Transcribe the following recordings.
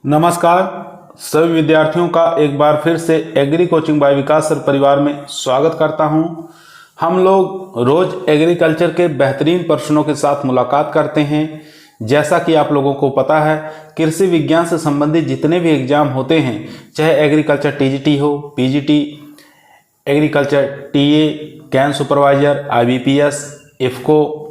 नमस्कार सभी विद्यार्थियों का एक बार फिर से एग्री कोचिंग बाय विकास सर परिवार में स्वागत करता हूं। हम लोग रोज एग्रीकल्चर के बेहतरीन प्रश्नों के साथ मुलाकात करते हैं। जैसा कि आप लोगों को पता है, कृषि विज्ञान से संबंधित जितने भी एग्जाम होते हैं, चाहे एग्रीकल्चर टीजीटी हो, PGT, agriculture TA, can supervisor, IBPS, IFFCO,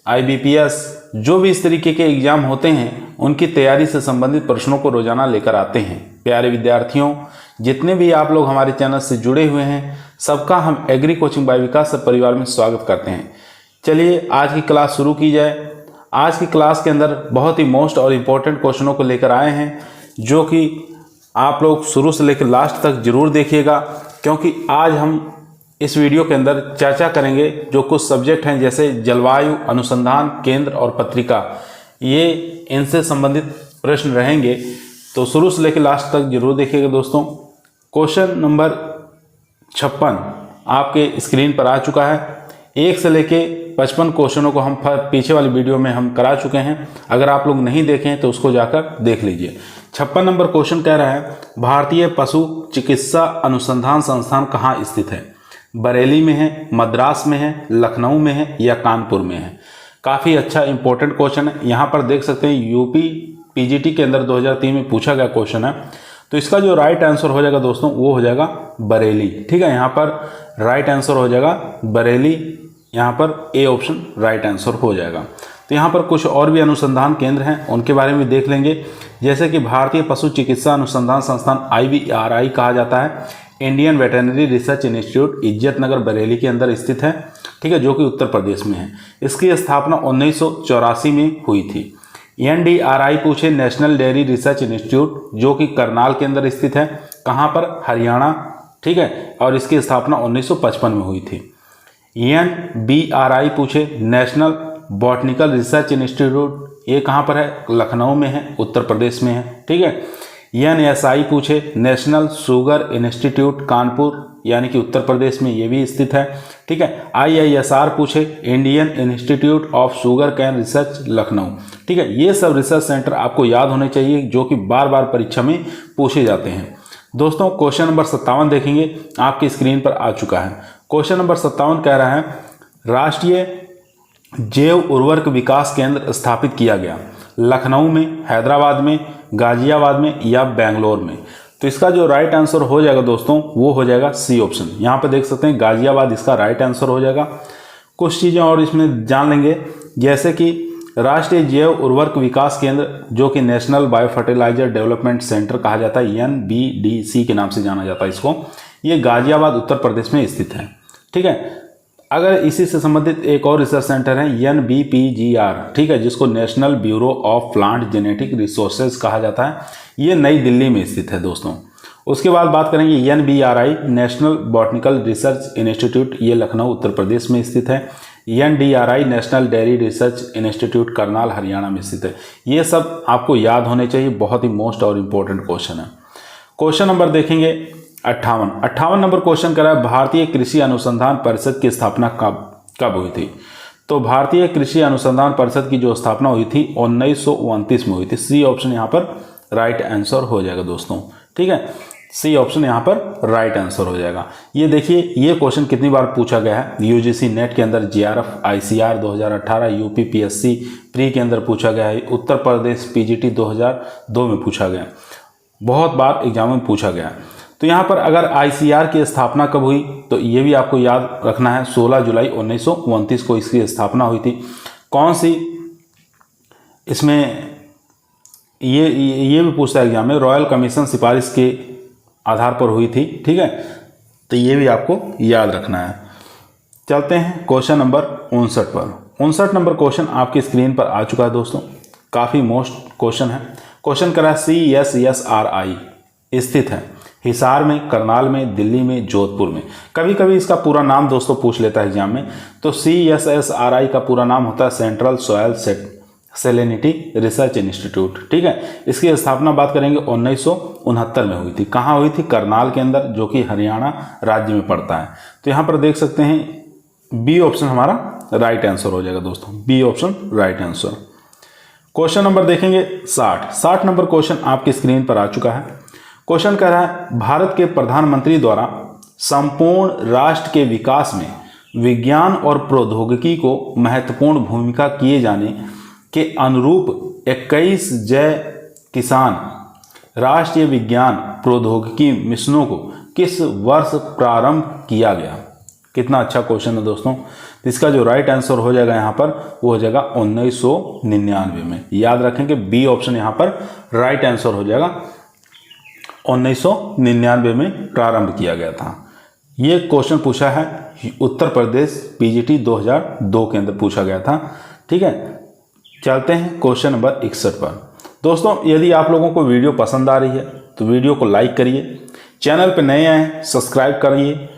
IBPS, जो भी इस तरीके के एग्जाम होते हैं उनकी तैयारी से संबंधित प्रश्नों को रोजाना लेकर आते हैं। प्यारे विद्यार्थियों, जितने भी आप लोग हमारे चैनल से जुड़े हुए हैं, सबका हम एग्री कोचिंग बाय विकास सर परिवार में स्वागत करते हैं। चलिए आज की क्लास शुरू की जाए। आज की क्लास के अंदर बहुत ही मोस्ट और इम्पोर्टेंट क्वेश्चनों को लेकर आए हैं, जो कि आप लोग शुरू से लेकर लास्ट तक जरूर देखिएगा, क्योंकि आज हम इस वीडियो के अंदर चर्चा करेंगे जो कुछ सब्जेक्ट हैं, जैसे जलवायु अनुसंधान केंद्र और पत्रिका, ये इनसे संबंधित प्रश्न रहेंगे। तो शुरू से लेकर लास्ट तक जरूर देखिएगा दोस्तों। क्वेश्चन नंबर 56 आपके स्क्रीन पर आ चुका है। 1 से लेके 55 क्वेश्चनों को हम पीछे वाली वीडियो में हम करा चुके हैं। अगर आप लोग नहीं देखें तो उसको जाकर देख लीजिए। 56 नंबर क्वेश्चन कह रहा है, भारतीय पशु चिकित्सा अनुसंधान संस्थान कहाँ स्थित है? बरेली में है, मद्रास में है, लखनऊ में है या कानपुर में है? काफ़ी अच्छा इंपॉर्टेंट क्वेश्चन है। यहाँ पर देख सकते हैं यूपी पीजीटी के अंदर 2003 में पूछा गया क्वेश्चन है। तो इसका जो राइट आंसर हो जाएगा दोस्तों, वो हो जाएगा बरेली। ठीक है, यहाँ पर राइट आंसर हो जाएगा बरेली। यहाँ पर ए ऑप्शन राइट आंसर हो जाएगा। तो यहाँ पर कुछ और भी अनुसंधान केंद्र हैं, उनके बारे में देख लेंगे। जैसे कि भारतीय पशु चिकित्सा अनुसंधान संस्थान IVRI कहा जाता है, Indian veterinary research institute Izzatnagar Bareilly के अंदर स्थित है। ठीक है, जो कि उत्तर प्रदेश में है। इसकी स्थापना 1984 में हुई थी। NDRI पूछे, नेशनल डेयरी रिसर्च इंस्टीट्यूट, जो कि करनाल के अंदर स्थित है। कहाँ पर? हरियाणा। ठीक है, और इसकी स्थापना 1955 में हुई थी। NBRI पूछे, नेशनल बॉटनिकल रिसर्च इंस्टीट्यूट, ये कहाँ पर है? लखनऊ में है, उत्तर प्रदेश में है। ठीक है। NSI पूछे, नेशनल शुगर इंस्टीट्यूट, कानपुर यानी कि उत्तर प्रदेश में ये भी स्थित है। ठीक है। IISR पूछे, Indian institute of sugar cane research, Lucknow. ठीक है, ये सब रिसर्च सेंटर आपको याद होने चाहिए, जो कि बार बार परीक्षा में पूछे जाते हैं। दोस्तों क्वेश्चन नंबर 57 देखेंगे, आपकी स्क्रीन पर आ चुका है। क्वेश्चन नंबर 57 कह रहा है, राष्ट्रीय जैव उर्वरक विकास केंद्र स्थापित किया गया लखनऊ में, हैदराबाद में, गाजियाबाद में या बेंगलोर में? तो इसका जो राइट आंसर हो जाएगा दोस्तों, वो हो जाएगा सी ऑप्शन। यहाँ पे देख सकते हैं गाजियाबाद इसका राइट आंसर हो जाएगा। कुछ चीज़ें और इसमें जान लेंगे, जैसे कि राष्ट्रीय जैव उर्वरक विकास केंद्र, जो कि national bio fertiliser development centre कहा जाता है, NBDC के नाम से जाना जाता है इसको, ये गाजियाबाद उत्तर प्रदेश में स्थित है। ठीक है। अगर इसी से संबंधित एक और रिसर्च सेंटर है NBPGR, ठीक है, जिसको national bureau of plant genetic resources कहा जाता है, ये नई दिल्ली में स्थित है दोस्तों। उसके बाद बात करेंगे NBRI, national botanical research institute, ये लखनऊ उत्तर प्रदेश में स्थित है। NDRI, national dairy research institute, Karnal Haryana में स्थित है। ये सब आपको याद होने चाहिए, बहुत ही मोस्ट और इम्पोर्टेंट क्वेश्चन है। क्वेश्चन नंबर देखेंगे 58 नंबर क्वेश्चन कर रहा है, भारतीय कृषि अनुसंधान परिषद की स्थापना कब हुई थी? तो भारतीय कृषि अनुसंधान परिषद की जो स्थापना हुई थी 1929 में हुई थी। सी ऑप्शन यहाँ पर राइट आंसर हो जाएगा दोस्तों। ठीक है, सी ऑप्शन यहाँ पर राइट आंसर हो जाएगा। ये देखिए, ये क्वेश्चन कितनी बार पूछा गया है UGC नेट के अंदर, JRF ICR 2018, UP PSC pre के अंदर पूछा गया है, उत्तर प्रदेश PGT 2002 में पूछा गया, बहुत बार एग्जाम में पूछा गया। तो यहाँ पर अगर ICR की स्थापना कब हुई, तो ये भी आपको याद रखना है, 16 जुलाई 1929 को इसकी स्थापना हुई थी। कौन सी, इसमें ये भी पूछता है एग्जाम में, रॉयल कमीशन सिफारिश के आधार पर हुई थी। ठीक है, तो ये भी आपको याद रखना है। चलते हैं क्वेश्चन नंबर 59 पर। 59 नंबर क्वेश्चन आपकी स्क्रीन पर आ चुका है दोस्तों, काफ़ी मोस्ट क्वेश्चन है। क्वेश्चन करा CSSRI स्थित है हिसार में, करनाल में, दिल्ली में, जोधपुर में। कभी कभी इसका पूरा नाम दोस्तों पूछ लेता है एग्जाम में। तो CSSRI का पूरा नाम होता है central soil salinity research institute. ठीक है, इसकी स्थापना बात करेंगे 1969 में हुई थी। कहाँ हुई थी? करनाल के अंदर, जो कि हरियाणा राज्य में पड़ता है। तो यहाँ पर देख सकते हैं बी ऑप्शन हमारा राइट आंसर हो जाएगा दोस्तों, B option right answer. Question number देखेंगे 60 नंबर क्वेश्चन आपकी स्क्रीन पर आ चुका है। क्वेश्चन कह रहा है भारत के प्रधानमंत्री द्वारा संपूर्ण राष्ट्र के विकास में विज्ञान और प्रौद्योगिकी को महत्वपूर्ण भूमिका किए जाने के अनुरूप 21 जय किसान राष्ट्रीय विज्ञान प्रौद्योगिकी मिशनों को किस वर्ष प्रारंभ किया गया। कितना अच्छा क्वेश्चन है दोस्तों। इसका जो राइट आंसर हो जाएगा यहाँ पर वो हो जाएगा 1999 में। याद रखें कि बी ऑप्शन यहाँ पर राइट आंसर हो जाएगा। 1999 में प्रारंभ किया गया था। ये क्वेश्चन पूछा है उत्तर प्रदेश पीजीटी 2002 के अंदर पूछा गया था। ठीक है, चलते हैं क्वेश्चन नंबर 61 पर। दोस्तों यदि आप लोगों को वीडियो पसंद आ रही है तो वीडियो को लाइक करिए, चैनल पर नए आए हैं सब्सक्राइब करिए।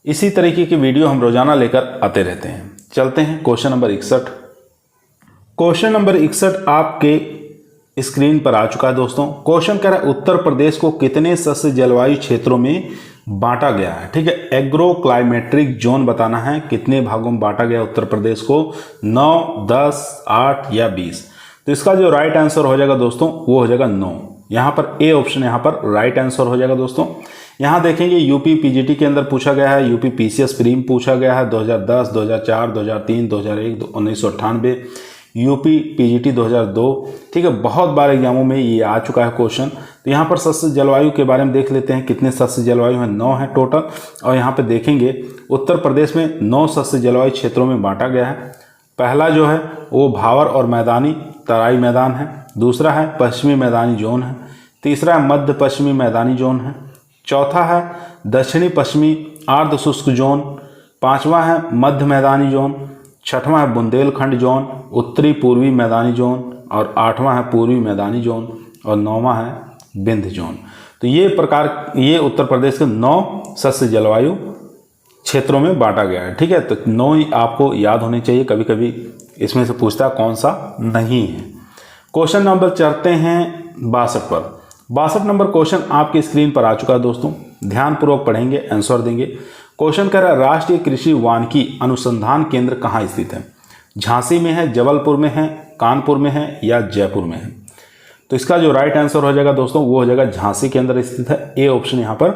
इसी तरीके की वीडियो हम रोजाना लेकर आते रहते हैं। चलते हैं क्वेश्चन नंबर 61। क्वेश्चन नंबर 61 आपके स्क्रीन पर आ चुका है दोस्तों। क्वेश्चन कह रहा है उत्तर प्रदेश को कितने सस्य जलवायु क्षेत्रों में बांटा गया है। ठीक है, एग्रो क्लाइमेट्रिक जोन बताना है कितने भागों में बांटा गया उत्तर प्रदेश को, 9, 10, 8 या 20। तो इसका जो राइट आंसर हो जाएगा दोस्तों वो हो जाएगा 9। यहाँ पर ए ऑप्शन यहाँ पर राइट आंसर हो जाएगा दोस्तों। यहाँ देखेंगे यूपी पीजीटी के अंदर पूछा गया है, यूपी पीसीएस प्रीम पूछा गया है 2010, 2004, 2003, 2001, 1998, यूपी पीजीटी 2002। ठीक है, बहुत बार एग्जामों में ये आ चुका है क्वेश्चन। तो यहाँ पर सस्य जलवायु के बारे में देख लेते हैं कितने सस्य जलवायु हैं। 9 है टोटल। और यहाँ पे देखेंगे उत्तर प्रदेश में 9 सस्य जलवायु क्षेत्रों में बांटा गया है। पहला जो है वो भावर और मैदानी तराई मैदान है, दूसरा है पश्चिमी मैदानी जोन है, तीसरा है मध्य पश्चिमी मैदानी जोन है, चौथा है दक्षिणी पश्चिमी अर्ध शुष्क जोन, पांचवा है मध्य मैदानी जोन, छठवां है बुंदेलखंड जोन, उत्तरी पूर्वी मैदानी जोन और आठवां है पूर्वी मैदानी जोन और नौवां है विंध्य जोन। तो ये उत्तर प्रदेश के 9 सस्य जलवायु क्षेत्रों में बांटा गया है। ठीक है, तो 9 आपको याद होने चाहिए। कभी कभी इसमें से पूछता है कौन सा नहीं है। क्वेश्चन नंबर चलते हैं 62 पर। 62 नंबर क्वेश्चन आपकी स्क्रीन पर आ चुका है दोस्तों। ध्यानपूर्वक पढ़ेंगे, आंसर देंगे। क्वेश्चन कह रहा है राष्ट्रीय कृषि वानिकी अनुसंधान केंद्र कहाँ स्थित है। झांसी में है, जबलपुर में है, कानपुर में है या जयपुर में है। तो इसका जो राइट आंसर हो जाएगा दोस्तों वो हो जाएगा झांसी के अंदर स्थित है। ए ऑप्शन यहाँ पर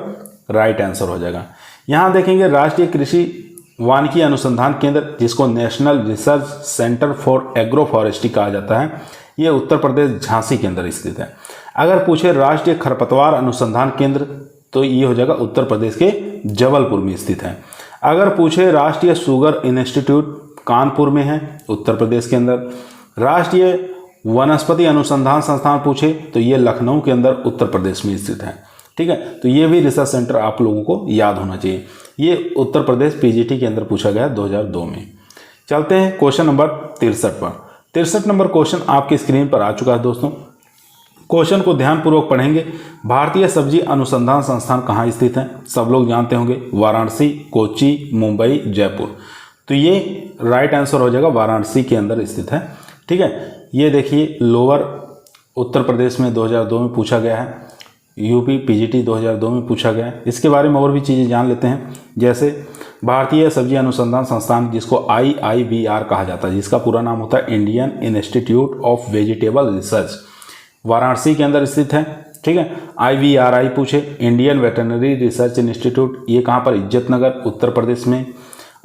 राइट आंसर हो जाएगा। यहाँ देखेंगे राष्ट्रीय कृषि वानिकी अनुसंधान केंद्र जिसको national research centre for agro forestry कहा जाता है, ये उत्तर प्रदेश झांसी के अंदर स्थित है। अगर पूछे राष्ट्रीय खरपतवार अनुसंधान केंद्र तो ये हो जाएगा उत्तर प्रदेश के जबलपुर में स्थित है। अगर पूछे राष्ट्रीय शुगर इंस्टीट्यूट कानपुर में है उत्तर प्रदेश के अंदर। राष्ट्रीय वनस्पति अनुसंधान संस्थान पूछे तो ये लखनऊ के अंदर उत्तर प्रदेश में स्थित है। ठीक है, तो ये भी रिसर्च सेंटर आप लोगों को याद होना चाहिए। ये उत्तर प्रदेश पीजीटी के अंदर पूछा गया 2002 में। चलते हैं क्वेश्चन नंबर 63 पर। 63 नंबर क्वेश्चन आपकी स्क्रीन पर आ चुका है दोस्तों। क्वेश्चन को ध्यानपूर्वक पढ़ेंगे। भारतीय सब्जी अनुसंधान संस्थान कहाँ स्थित है। सब लोग जानते होंगे वाराणसी, कोच्चि, मुंबई, जयपुर। तो ये राइट आंसर हो जाएगा वाराणसी के अंदर स्थित है। ठीक है, ये देखिए लोअर उत्तर प्रदेश में 2002 में पूछा गया है, यूपी पीजीटी 2002 में पूछा गया है। इसके बारे में और भी चीज़ें जान लेते हैं, जैसे भारतीय सब्जी अनुसंधान संस्थान जिसको IIBR कहा जाता है, जिसका पूरा नाम होता है Indian institute of vegetable research, Varanasi के अंदर स्थित है। ठीक है, IVRI पूछे इंडियन वेटरनरी रिसर्च इंस्टीट्यूट, ये कहाँ पर, इज्जतनगर उत्तर प्रदेश में।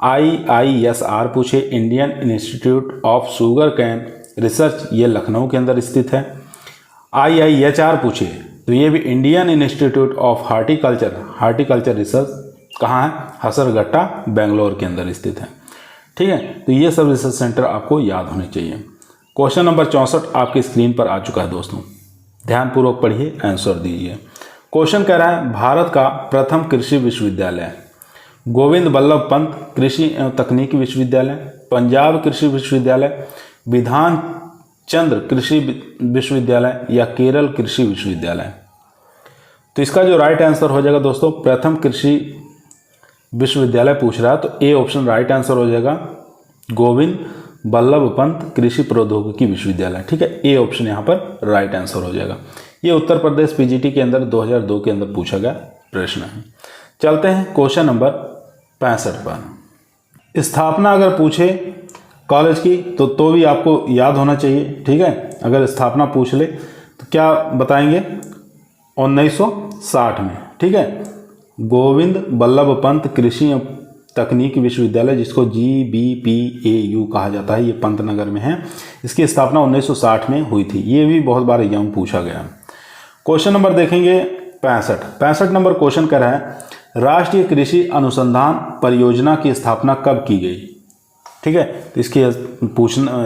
IISR पूछे Indian institute of sugar cane research, ये लखनऊ के अंदर स्थित है। IIHR पूछे तो ये भी Indian institute of horticulture research कहाँ है, हसरगट्टा बेंगलोर के अंदर स्थित है। ठीक है, तो ये सब रिसर्च सेंटर आपको याद होने चाहिए। क्वेश्चन नंबर 64 आपकी स्क्रीन पर आ चुका है दोस्तों। ध्यानपूर्वक पढ़िए, आंसर दीजिए। क्वेश्चन कह रहा है भारत का प्रथम कृषि विश्वविद्यालय गोविंद बल्लभ पंत कृषि एवं तकनीकी विश्वविद्यालय, पंजाब कृषि विश्वविद्यालय, विधान चंद्र कृषि विश्वविद्यालय या केरल कृषि विश्वविद्यालय। तो इसका जो राइट आंसर हो जाएगा दोस्तों, प्रथम कृषि विश्वविद्यालय पूछ रहा है तो ए ऑप्शन राइट आंसर हो जाएगा गोविंद बल्लभ पंत कृषि प्रौद्योगिकी विश्वविद्यालय। ठीक है, ए ऑप्शन यहाँ पर राइट आंसर हो जाएगा। ये उत्तर प्रदेश पीजीटी के अंदर 2002 के अंदर पूछा गया प्रश्न है। चलते हैं क्वेश्चन नंबर 65 पर। स्थापना अगर पूछे कॉलेज की तो भी आपको याद होना चाहिए। ठीक है, अगर स्थापना पूछ ले तो क्या बताएंगे, 1960 में। ठीक है, गोविंद बल्लभ पंत कृषि एवं तकनीकी विश्वविद्यालय, जिसको GBPAU कहा जाता है, ये पंतनगर में है। इसकी स्थापना 1960 में हुई थी। ये भी बहुत बार एग्जाम पूछा गया। क्वेश्चन नंबर देखेंगे 65 नंबर क्वेश्चन कर रहा है, राष्ट्रीय कृषि अनुसंधान परियोजना की स्थापना कब की गई। ठीक है, तो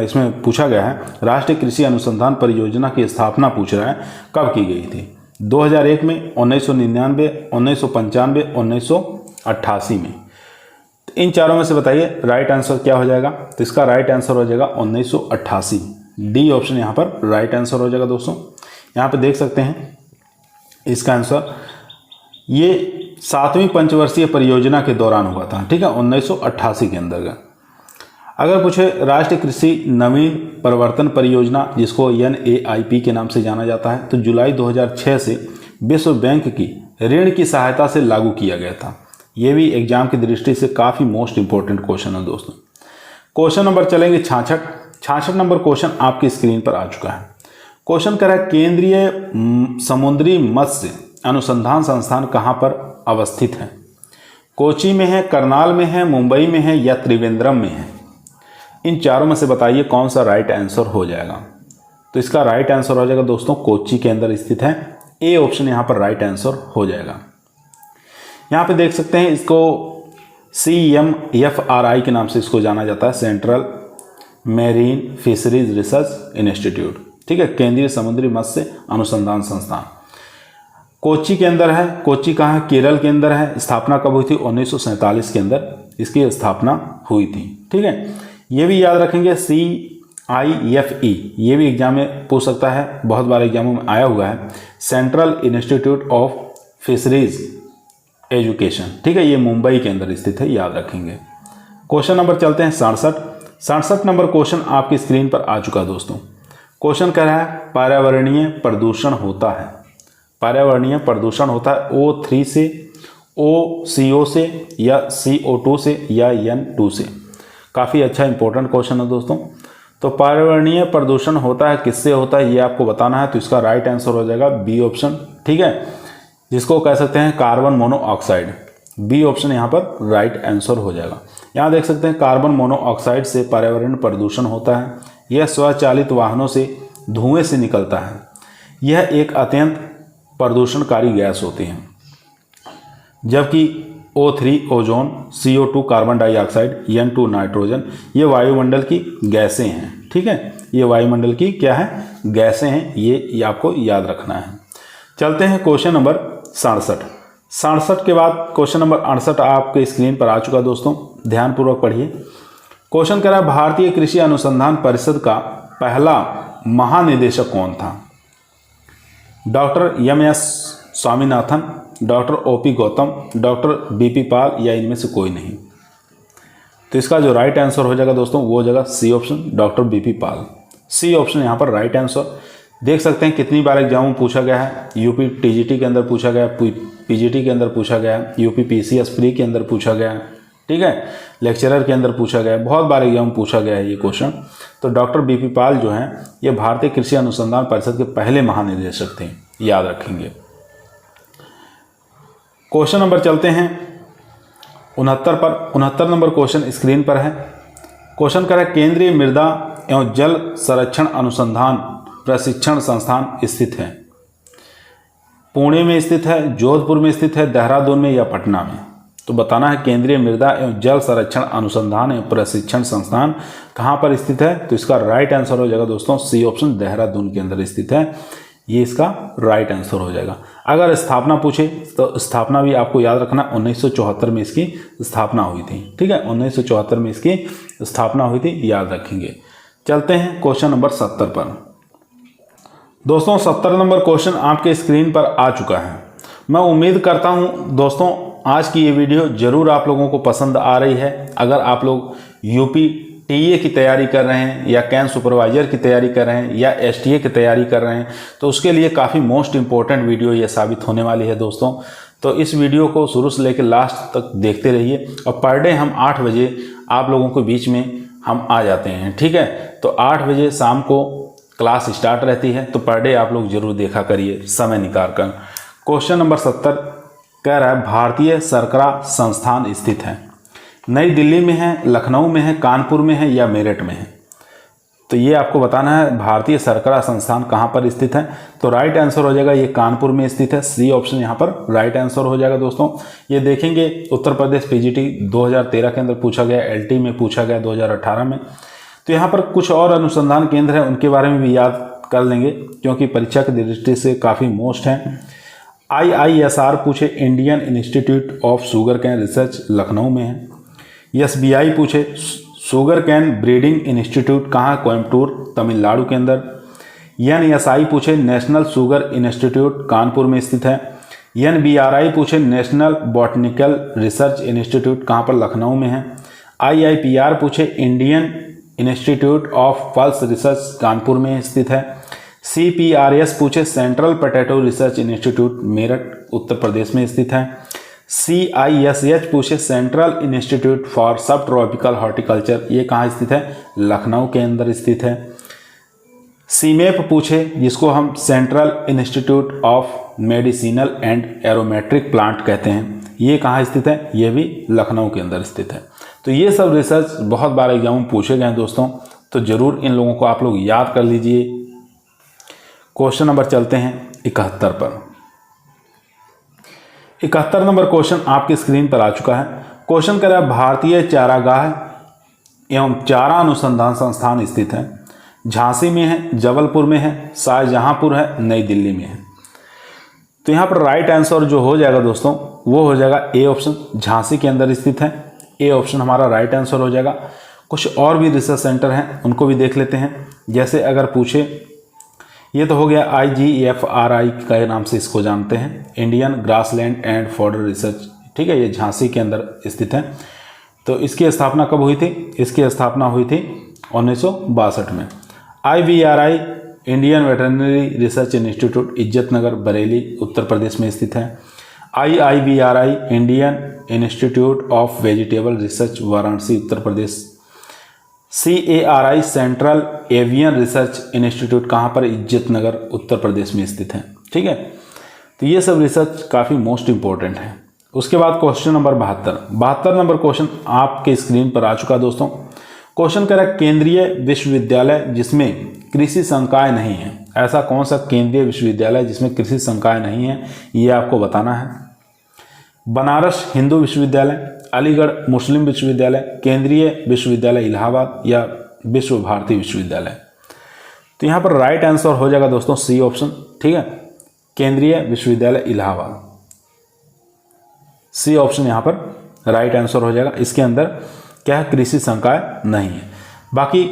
इसमें पूछा गया है राष्ट्रीय कृषि अनुसंधान परियोजना की स्थापना पूछ रहा है कब की गई थी। 2001 में, 1999, 1995, 1988 में। तो इन चारों में से बताइए राइट आंसर क्या हो जाएगा। तो इसका राइट आंसर हो जाएगा 1988। डी ऑप्शन यहाँ पर राइट आंसर हो जाएगा दोस्तों। यहाँ पे देख सकते हैं इसका आंसर, ये 7वीं पंचवर्षीय परियोजना के दौरान हुआ था। ठीक है, 1988 के अंतर्गत। अगर पूछे राष्ट्रीय कृषि नवीन परिवर्तन परियोजना, जिसको NAIP के नाम से जाना जाता है, तो जुलाई 2006 से विश्व बैंक की ऋण की सहायता से लागू किया गया था। ये भी एग्जाम की दृष्टि से काफ़ी मोस्ट इंपॉर्टेंट क्वेश्चन है दोस्तों। क्वेश्चन नंबर चलेंगे 66 नंबर क्वेश्चन आपकी स्क्रीन पर आ चुका है। क्वेश्चन कर रहा है, केंद्रीय समुद्री मत्स्य अनुसंधान संस्थान कहाँ पर अवस्थित है। कोची में है, करनाल में है, मुंबई में है या त्रिवेंद्रम में है। इन चारों में से बताइए कौन सा राइट आंसर हो जाएगा। तो इसका राइट आंसर हो जाएगा दोस्तों कोची के अंदर स्थित है। ए ऑप्शन यहाँ पर राइट आंसर हो जाएगा। यहाँ पे देख सकते हैं इसको CMFRI के नाम से इसको जाना जाता है, central marine fisheries research institute. ठीक है, केंद्रीय समुद्री मत्स्य अनुसंधान संस्थान कोची के अंदर है। कोची कहाँ है, केरल के अंदर है। स्थापना कब हुई थी, 1947 के अंदर इसकी स्थापना हुई थी। ठीक है, ये भी याद रखेंगे CIFE, ये भी एग्जाम में पूछ सकता है, बहुत बार एग्जामों में आया हुआ है, central institute of fisheries education. ठीक है, ये मुंबई के अंदर स्थित है, याद रखेंगे। क्वेश्चन नंबर चलते हैं 67 नंबर क्वेश्चन आपकी स्क्रीन पर आ चुका है दोस्तों। क्वेश्चन कह रहा है, पर्यावरणीय प्रदूषण होता है, पर्यावरणीय प्रदूषण होता है O3 से, CO से या CO2 से या N2 से। काफ़ी अच्छा इंपॉर्टेंट क्वेश्चन है दोस्तों। तो पर्यावरणीय प्रदूषण होता है किससे होता है ये आपको बताना है। तो इसका राइट आंसर हो जाएगा बी ऑप्शन। ठीक है, जिसको कह सकते हैं कार्बन मोनोऑक्साइड। बी ऑप्शन यहाँ पर राइट आंसर हो जाएगा। यहाँ देख सकते हैं कार्बन मोनोऑक्साइड से पर्यावरण प्रदूषण होता है। यह स्वचालित वाहनों से धुएं से निकलता है। यह एक अत्यंत प्रदूषणकारी गैस होती है। जबकि O3 ozone, CO2 carbon dioxide, N2 nitrogen, ये वायुमंडल की गैसें हैं। ठीक है, ये वायुमंडल की क्या है, गैसें हैं। ये आपको याद रखना है। चलते हैं क्वेश्चन नंबर 67 के बाद क्वेश्चन नंबर 68 आपके स्क्रीन पर आ चुका दोस्तों, ध्यानपूर्वक पढ़िए। क्वेश्चन कह रहा है, भारतीय कृषि अनुसंधान परिषद का पहला महानिदेशक कौन था। Doctor MS Swaminathan, doctor OP Gautam, doctor BP पाल या इनमें से कोई नहीं। तो इसका जो राइट आंसर हो जाएगा दोस्तों वो हो जाएगा सी ऑप्शन, डॉक्टर BP पाल। सी ऑप्शन यहाँ पर राइट आंसर। देख सकते हैं कितनी बार एग्जाम में पूछा गया है। UP TGT के अंदर पूछा गया, PGT के अंदर पूछा गया, UP PCS प्री के अंदर पूछा गया। ठीक है, लेक्चरर के अंदर पूछा गया, बहुत बार एग्जाम में पूछा गया है ये क्वेश्चन। तो डॉक्टर BP पाल जो हैं ये भारतीय कृषि अनुसंधान परिषद के पहले महानिदेशक थे, याद रखेंगे। क्वेश्चन नंबर चलते हैं 69 नंबर क्वेश्चन स्क्रीन पर है। क्वेश्चन कर रहा है, केंद्रीय मृदा एवं जल संरक्षण अनुसंधान प्रशिक्षण संस्थान स्थित है। पुणे में स्थित है, जोधपुर में स्थित है, देहरादून में या पटना में। तो बताना है केंद्रीय मृदा एवं जल संरक्षण अनुसंधान एवं प्रशिक्षण संस्थान कहाँ पर स्थित है। तो इसका राइट आंसर हो जाएगा दोस्तों सी ऑप्शन, देहरादून के अंदर स्थित है। ये इसका राइट आंसर हो जाएगा। अगर स्थापना पूछे तो स्थापना भी आपको याद रखना, 1974 में इसकी स्थापना हुई थी। ठीक है, 1974 में इसकी स्थापना हुई थी, याद रखेंगे। चलते हैं क्वेश्चन नंबर 70 पर। दोस्तों 70 नंबर क्वेश्चन आपके स्क्रीन पर आ चुका है। मैं उम्मीद करता हूं दोस्तों आज की ये वीडियो ज़रूर आप लोगों को पसंद आ रही है। अगर आप लोग UP TA की तैयारी कर रहे हैं या कैन सुपरवाइजर की तैयारी कर रहे हैं या STA की तैयारी कर रहे हैं तो उसके लिए काफ़ी मोस्ट इंपॉर्टेंट वीडियो ये साबित होने वाली है दोस्तों। तो इस वीडियो को शुरू से लेकर लास्ट तक देखते रहिए। और पर डे हम 8 बजे आप लोगों के बीच में हम आ जाते हैं। ठीक है, तो 8 बजे शाम को क्लास स्टार्ट रहती है, तो पर डे आप लोग जरूर देखा करिए समय निकाल कर। क्वेश्चन नंबर 70 कह रहा है भारतीय शर्करा संस्थान स्थित है, नई दिल्ली में है, लखनऊ में है, कानपुर में है या मेरठ में है। तो ये आपको बताना है भारतीय शर्करा संस्थान कहाँ पर स्थित है। तो राइट आंसर हो जाएगा ये कानपुर में स्थित है, सी ऑप्शन यहाँ पर राइट आंसर हो जाएगा। दोस्तों ये देखेंगे उत्तर प्रदेश पीजीटी 2013 के अंदर पूछा गया, एलटी में पूछा गया 2018 में। तो यहाँ पर कुछ और अनुसंधान केंद्र हैं, उनके बारे में भी याद कर लेंगे क्योंकि परीक्षा की दृष्टि से काफ़ी मोस्ट हैं। IISR पूछे Indian institute of sugar cane research Lucknow में है। SBI पूछे शुगर कैन ब्रीडिंग इंस्टीट्यूट कहाँ, कोयम्बटूर तमिलनाडु के अंदर। NSI पूछे नेशनल शुगर इंस्टीट्यूट कानपुर में स्थित है। NBRI पूछे नेशनल बॉटनिकल रिसर्च इंस्टीट्यूट कहाँ पर, लखनऊ में है। IIPR पूछे Indian institute of pulse research Kanpur में स्थित है। CPRS पूछे central potato research institute Meerut Uttar Pradesh में स्थित है। CISH पूछे central institute for subtropical horticulture, ये कहाँ स्थित है, लखनऊ के अंदर स्थित है। CMAP पूछे जिसको हम central institute of medicinal and aromatic plant कहते हैं, ये कहाँ स्थित है, ये भी लखनऊ के अंदर स्थित है। तो ये सब रिसर्च बहुत बार एग्जाम में पूछे गए हैं दोस्तों, तो जरूर इन लोगों को आप लोग याद कर लीजिए। क्वेश्चन नंबर चलते हैं 71 पर। 71 नंबर क्वेश्चन आपकी स्क्रीन पर आ चुका है। क्वेश्चन कह रहा है भारतीय चारागाह एवं चारा अनुसंधान संस्थान स्थित है, झांसी में है, जबलपुर में है, शाहजहांपुर है, नई दिल्ली में है। तो यहाँ पर राइट आंसर जो हो जाएगा दोस्तों वो हो जाएगा ए ऑप्शन, झांसी के अंदर स्थित है। ए ऑप्शन हमारा राइट आंसर हो जाएगा। कुछ और भी रिसर्च सेंटर हैं, उनको भी देख लेते हैं। जैसे अगर पूछे, ये तो हो गया IGFRI के नाम से इसको जानते हैं, Indian grassland and fodder research, ठीक है, ये झांसी के अंदर स्थित है। तो इसकी स्थापना कब हुई थी, इसकी स्थापना हुई थी 1962 में। IVRI Indian veterinary research institute Izzatnagar Bareilly Uttar Pradesh में स्थित है। IIVRI Indian institute of vegetable research Varanasi Uttar Pradesh. CARI central avian research institute कहाँ पर, इज्जतनगर उत्तर प्रदेश में स्थित है, ठीक है। तो ये सब रिसर्च काफ़ी मोस्ट इंपॉर्टेंट है। उसके बाद क्वेश्चन नंबर 72 नंबर क्वेश्चन आपके स्क्रीन पर आ चुका है दोस्तों। क्वेश्चन कह रहा है केंद्रीय विश्वविद्यालय जिसमें कृषि संकाय नहीं है, ऐसा कौन सा केंद्रीय विश्वविद्यालय जिसमें कृषि संकाय नहीं है, ये आपको बताना है। बनारस हिंदू विश्वविद्यालय, अलीगढ़ मुस्लिम विश्वविद्यालय, केंद्रीय विश्वविद्यालय इलाहाबाद या विश्व भारती विश्वविद्यालय। तो यहाँ पर राइट आंसर हो जाएगा दोस्तों सी ऑप्शन, ठीक है, केंद्रीय विश्वविद्यालय इलाहाबाद। सी ऑप्शन यहाँ पर राइट आंसर हो जाएगा। इसके अंदर क्या है, कृषि संकाय नहीं है। बाकी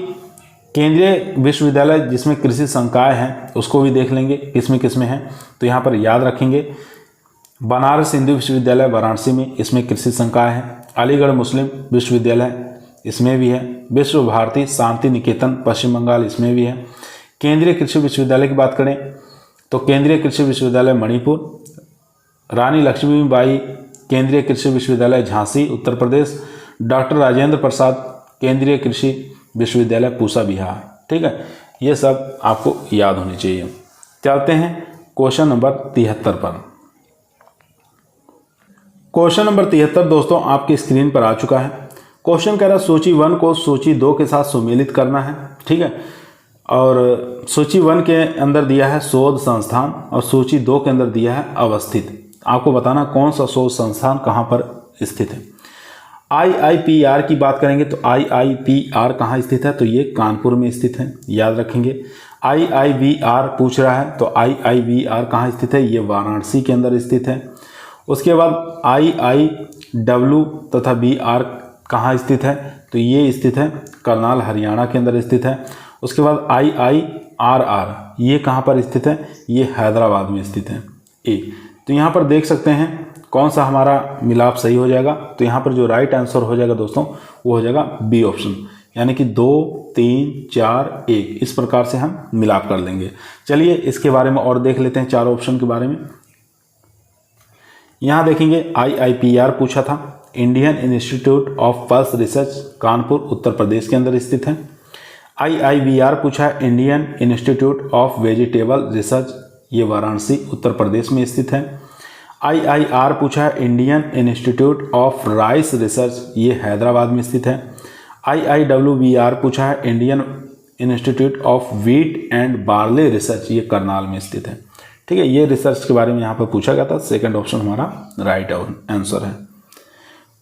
केंद्रीय विश्वविद्यालय जिसमें कृषि संकाय है उसको भी देख लेंगे किसमें किसमें है। तो यहाँ पर याद रखेंगे बनारस हिंदू विश्वविद्यालय वाराणसी में, इसमें कृषि संकाय है। अलीगढ़ मुस्लिम विश्वविद्यालय इसमें भी है। विश्व भारती शांति निकेतन पश्चिम बंगाल इसमें भी है। केंद्रीय कृषि विश्वविद्यालय की बात करें तो केंद्रीय कृषि विश्वविद्यालय मणिपुर। रानी लक्ष्मीबाई केंद्रीय कृषि विश्वविद्यालय झांसी उत्तर प्रदेश। डॉक्टर राजेंद्र प्रसाद केंद्रीय कृषि विश्वविद्यालय पूसा बिहार, ठीक है। ये सब आपको याद होनी चाहिए। चलते हैं क्वेश्चन नंबर 73 पर। क्वेश्चन नंबर 73 दोस्तों आपकी स्क्रीन पर आ चुका है। क्वेश्चन कह रहा है सूची 1 को सूची 2 के साथ सुमेलित करना है, ठीक है। और सूची 1 के अंदर दिया है शोध संस्थान और सूची 2 के अंदर दिया है अवस्थित। आपको बताना कौन सा शोध संस्थान कहाँ पर स्थित है। IIPR की बात करेंगे तो IIPR कहाँ स्थित है, तो ये कानपुर में स्थित है, याद रखेंगे। IIVR पूछ रहा है तो IIVR कहाँ स्थित है, ये वाराणसी के अंदर स्थित है। उसके बाद IIW तथा BR कहाँ स्थित है, तो ये स्थित है करनाल हरियाणा के अंदर स्थित है। उसके बाद IIRR ये कहाँ पर स्थित है, ये हैदराबाद में स्थित है। तो यहाँ पर देख सकते हैं कौन सा हमारा मिलाप सही हो जाएगा। तो यहाँ पर जो राइट आंसर हो जाएगा दोस्तों वो हो जाएगा बी ऑप्शन, यानी कि 2 3 4 1 इस प्रकार से हम मिलाप कर लेंगे। चलिए इसके बारे में और देख लेते हैं 4 ऑप्शन के बारे में। यहाँ देखेंगे IIPR पूछा था, Indian institute of pulse research Kanpur Uttar Pradesh के अंदर स्थित है। IIVR पूछा है Indian institute of vegetable research, ये वाराणसी उत्तर प्रदेश में स्थित है। IIR पूछा है Indian institute of rice research, ये हैदराबाद में स्थित है। IIWBR पूछा है Indian institute of wheat and barley research, ये करनाल में स्थित है। ठीक है, ये रिसर्च के बारे में यहाँ पर पूछा गया था। सेकंड ऑप्शन हमारा राइट आंसर है।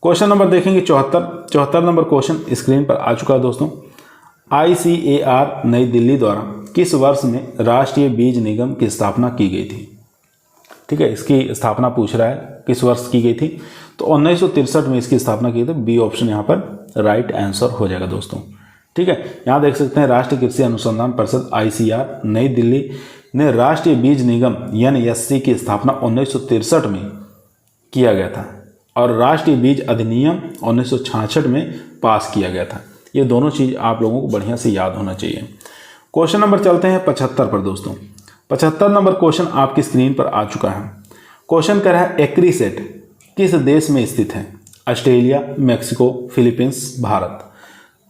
क्वेश्चन नंबर देखेंगे 74 नंबर क्वेश्चन स्क्रीन पर आ चुका है दोस्तों। ICAR नई दिल्ली द्वारा किस वर्ष में राष्ट्रीय बीज निगम की स्थापना की गई थी? ठीक है, इसकी स्थापना पूछ रहा है किस वर्ष की गई थी, तो 1963 में इसकी स्थापना की थी। बी ऑप्शन यहाँ पर राइट आंसर हो जाएगा दोस्तों। ठीक है, यहाँ देख सकते हैं राष्ट्रीय कृषि अनुसंधान परिषद ICAR नई दिल्ली ने राष्ट्रीय बीज निगम NSC की स्थापना 1963 में किया गया था और राष्ट्रीय बीज अधिनियम 1966 में पास किया गया था। ये दोनों चीज़ आप लोगों को बढ़िया से याद होना चाहिए। क्वेश्चन नंबर चलते हैं 75 पर दोस्तों। 75 नंबर क्वेश्चन आपकी स्क्रीन पर आ चुका है। क्वेश्चन कह रहा है एक्रीसेट किस देश में स्थित है? Australia, Mexico, Philippines, Bharat.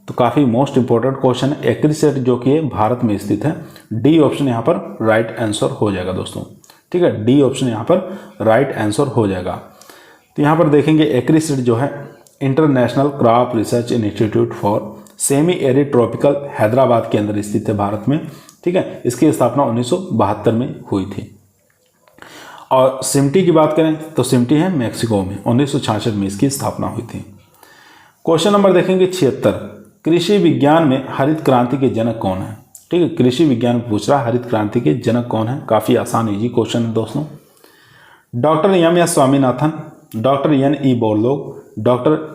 तो काफ़ी मोस्ट इंपॉर्टेंट क्वेश्चन है। एक्रीसेट जो कि भारत में स्थित है। डी ऑप्शन यहाँ पर राइट आंसर हो जाएगा दोस्तों। ठीक है, डी ऑप्शन यहाँ पर राइट आंसर हो जाएगा। तो यहाँ पर देखेंगे एक्रीसेट जो है international crop research institute for semi arid tropical, Hyderabad के अंदर स्थित है भारत में। ठीक है, इसकी स्थापना 1972 में हुई थी। और सिमटी की बात करें तो सिमटी है मैक्सिको में, 1966 में इसकी स्थापना हुई थी। क्वेश्चन नंबर देखेंगे 76। कृषि विज्ञान में हरित क्रांति के जनक कौन है? ठीक है, कृषि विज्ञान पूछ रहा है हरित क्रांति के जनक कौन है। काफ़ी आसान इजी क्वेश्चन है दोस्तों। Doctor M Swaminathan, doctor NE Borlaug, doctor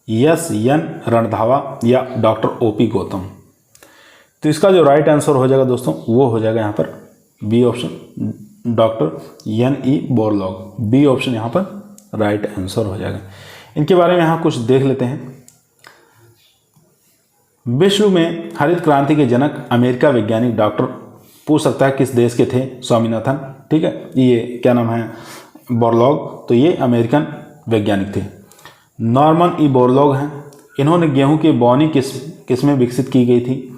SN Randhawa या डॉक्टर OP गौतम। तो इसका जो राइट आंसर हो जाएगा दोस्तों वो हो जाएगा यहाँ पर B option, doctor NE Borlaug. B option यहाँ पर राइट आंसर हो जाएगा। इनके बारे में यहाँ कुछ देख लेते हैं। विश्व में हरित क्रांति के जनक अमेरिका वैज्ञानिक डॉक्टर पूछ सकता है किस देश के थे? स्वामीनाथन। ठीक है, ये क्या नाम है? बोरलॉग। तो ये अमेरिकन वैज्ञानिक थे। नॉर्मन E बोरलॉग हैं। इन्होंने गेहूं की बौनी किस्में विकसित की गई थी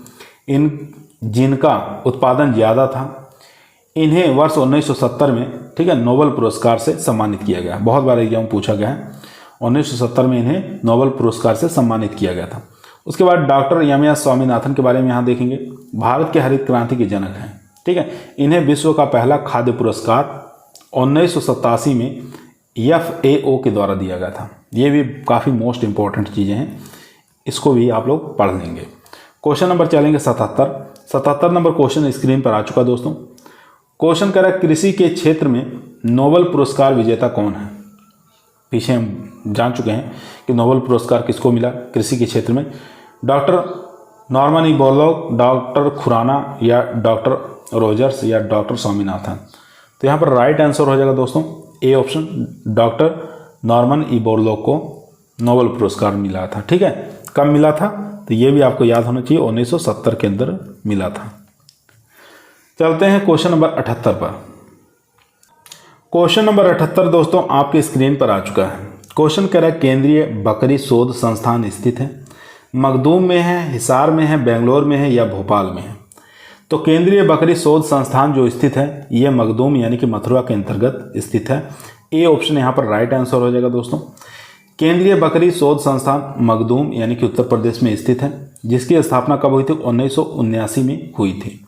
जिनका उत्पादन ज़्यादा था। इन्हें वर्ष 1970 में, ठीक है, नोबेल पुरस्कार से सम्मानित किया गया। बहुत बार एग्जाम पूछा गया है। 1970 में इन्हें नोबेल पुरस्कार से सम्मानित किया गया था। उसके बाद डॉक्टर एम स्वामीनाथन के बारे में यहाँ देखेंगे। भारत के हरित क्रांति के जनक हैं। ठीक है, इन्हें विश्व का पहला खाद्य पुरस्कार 1987 में FAO के द्वारा दिया गया था। ये भी काफ़ी मोस्ट इंपॉर्टेंट चीज़ें हैं, इसको भी आप लोग पढ़ लेंगे। क्वेश्चन नंबर चलेंगे 77 नंबर क्वेश्चन स्क्रीन पर आ चुका दोस्तों। क्वेश्चन कह रहा है कृषि के क्षेत्र में नोबेल पुरस्कार विजेता कौन है? पीछे हम जान चुके हैं कि नोबेल पुरस्कार किसको मिला कृषि के क्षेत्र में। Doctor Norman E Borlaug, doctor Khurana या डॉक्टर रोजर्स या डॉक्टर स्वामीनाथन। तो यहाँ पर राइट आंसर हो जाएगा दोस्तों A option, doctor Norman E Borlaug को नोबेल पुरस्कार मिला था। ठीक है, कब मिला था? तो ये भी आपको याद होना चाहिए, 1970 के अंदर मिला था। चलते हैं क्वेश्चन नंबर 78 पर। क्वेश्चन नंबर 78 दोस्तों आपके स्क्रीन पर आ चुका है। क्वेश्चन कह रहा है केंद्रीय बकरी शोध संस्थान स्थित है? मखदूम में है, हिसार में है, बेंगलोर में है या भोपाल में है? तो केंद्रीय बकरी शोध संस्थान जो स्थित है ये मखदूम यानी कि मथुरा के अंतर्गत स्थित है। ए ऑप्शन यहाँ पर राइट आंसर हो जाएगा दोस्तों। केंद्रीय बकरी शोध संस्थान मखदूम यानी कि उत्तर प्रदेश में स्थित है, जिसकी स्थापना कब हुई थी? 1979 में हुई थी।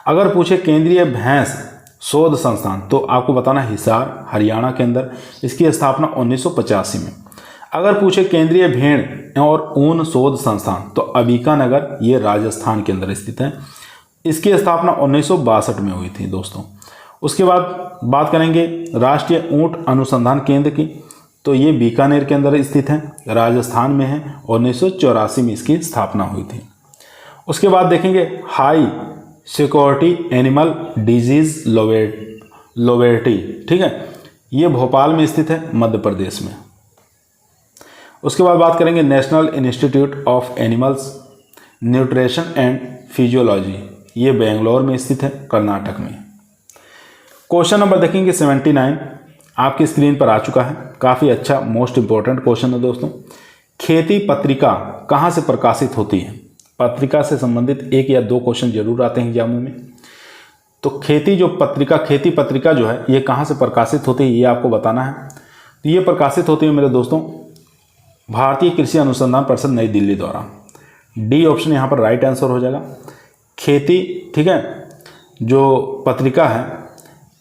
अगर पूछे केंद्रीय भैंस शोध संस्थान तो आपको बताना हिसार हरियाणा के अंदर, इसकी स्थापना 1985 में। अगर पूछे केंद्रीय भेड़ और ऊन शोध संस्थान तो अंबिकानगर, ये राजस्थान के अंदर स्थित है, इसकी स्थापना 1962 में हुई थी दोस्तों। उसके बाद बात करेंगे राष्ट्रीय ऊंट अनुसंधान केंद्र की, तो ये बीकानेर के अंदर स्थित है, राजस्थान में है, 1984 में इसकी स्थापना हुई थी। उसके बाद देखेंगे हाई सिक्योरिटी एनिमल डिजीज लोवेटी, ठीक है, ये भोपाल में स्थित है, मध्य प्रदेश में। उसके बाद बात करेंगे national institute of animals nutrition and physiology, ये बेंगलोर में स्थित है, कर्नाटक में। क्वेश्चन नंबर देखेंगे 79 आपकी स्क्रीन पर आ चुका है। काफ़ी अच्छा मोस्ट इंपॉर्टेंट क्वेश्चन है दोस्तों। खेती पत्रिका कहाँ से प्रकाशित होती है? पत्रिका से संबंधित 1 या 2 क्वेश्चन जरूर आते हैं एग्जामों में। तो खेती पत्रिका जो है ये कहाँ से प्रकाशित होती है ये आपको बताना है। तो ये प्रकाशित होती है मेरे दोस्तों भारतीय कृषि अनुसंधान परिषद नई दिल्ली द्वारा। डी ऑप्शन यहाँ पर राइट आंसर हो जाएगा। खेती, ठीक है, जो पत्रिका है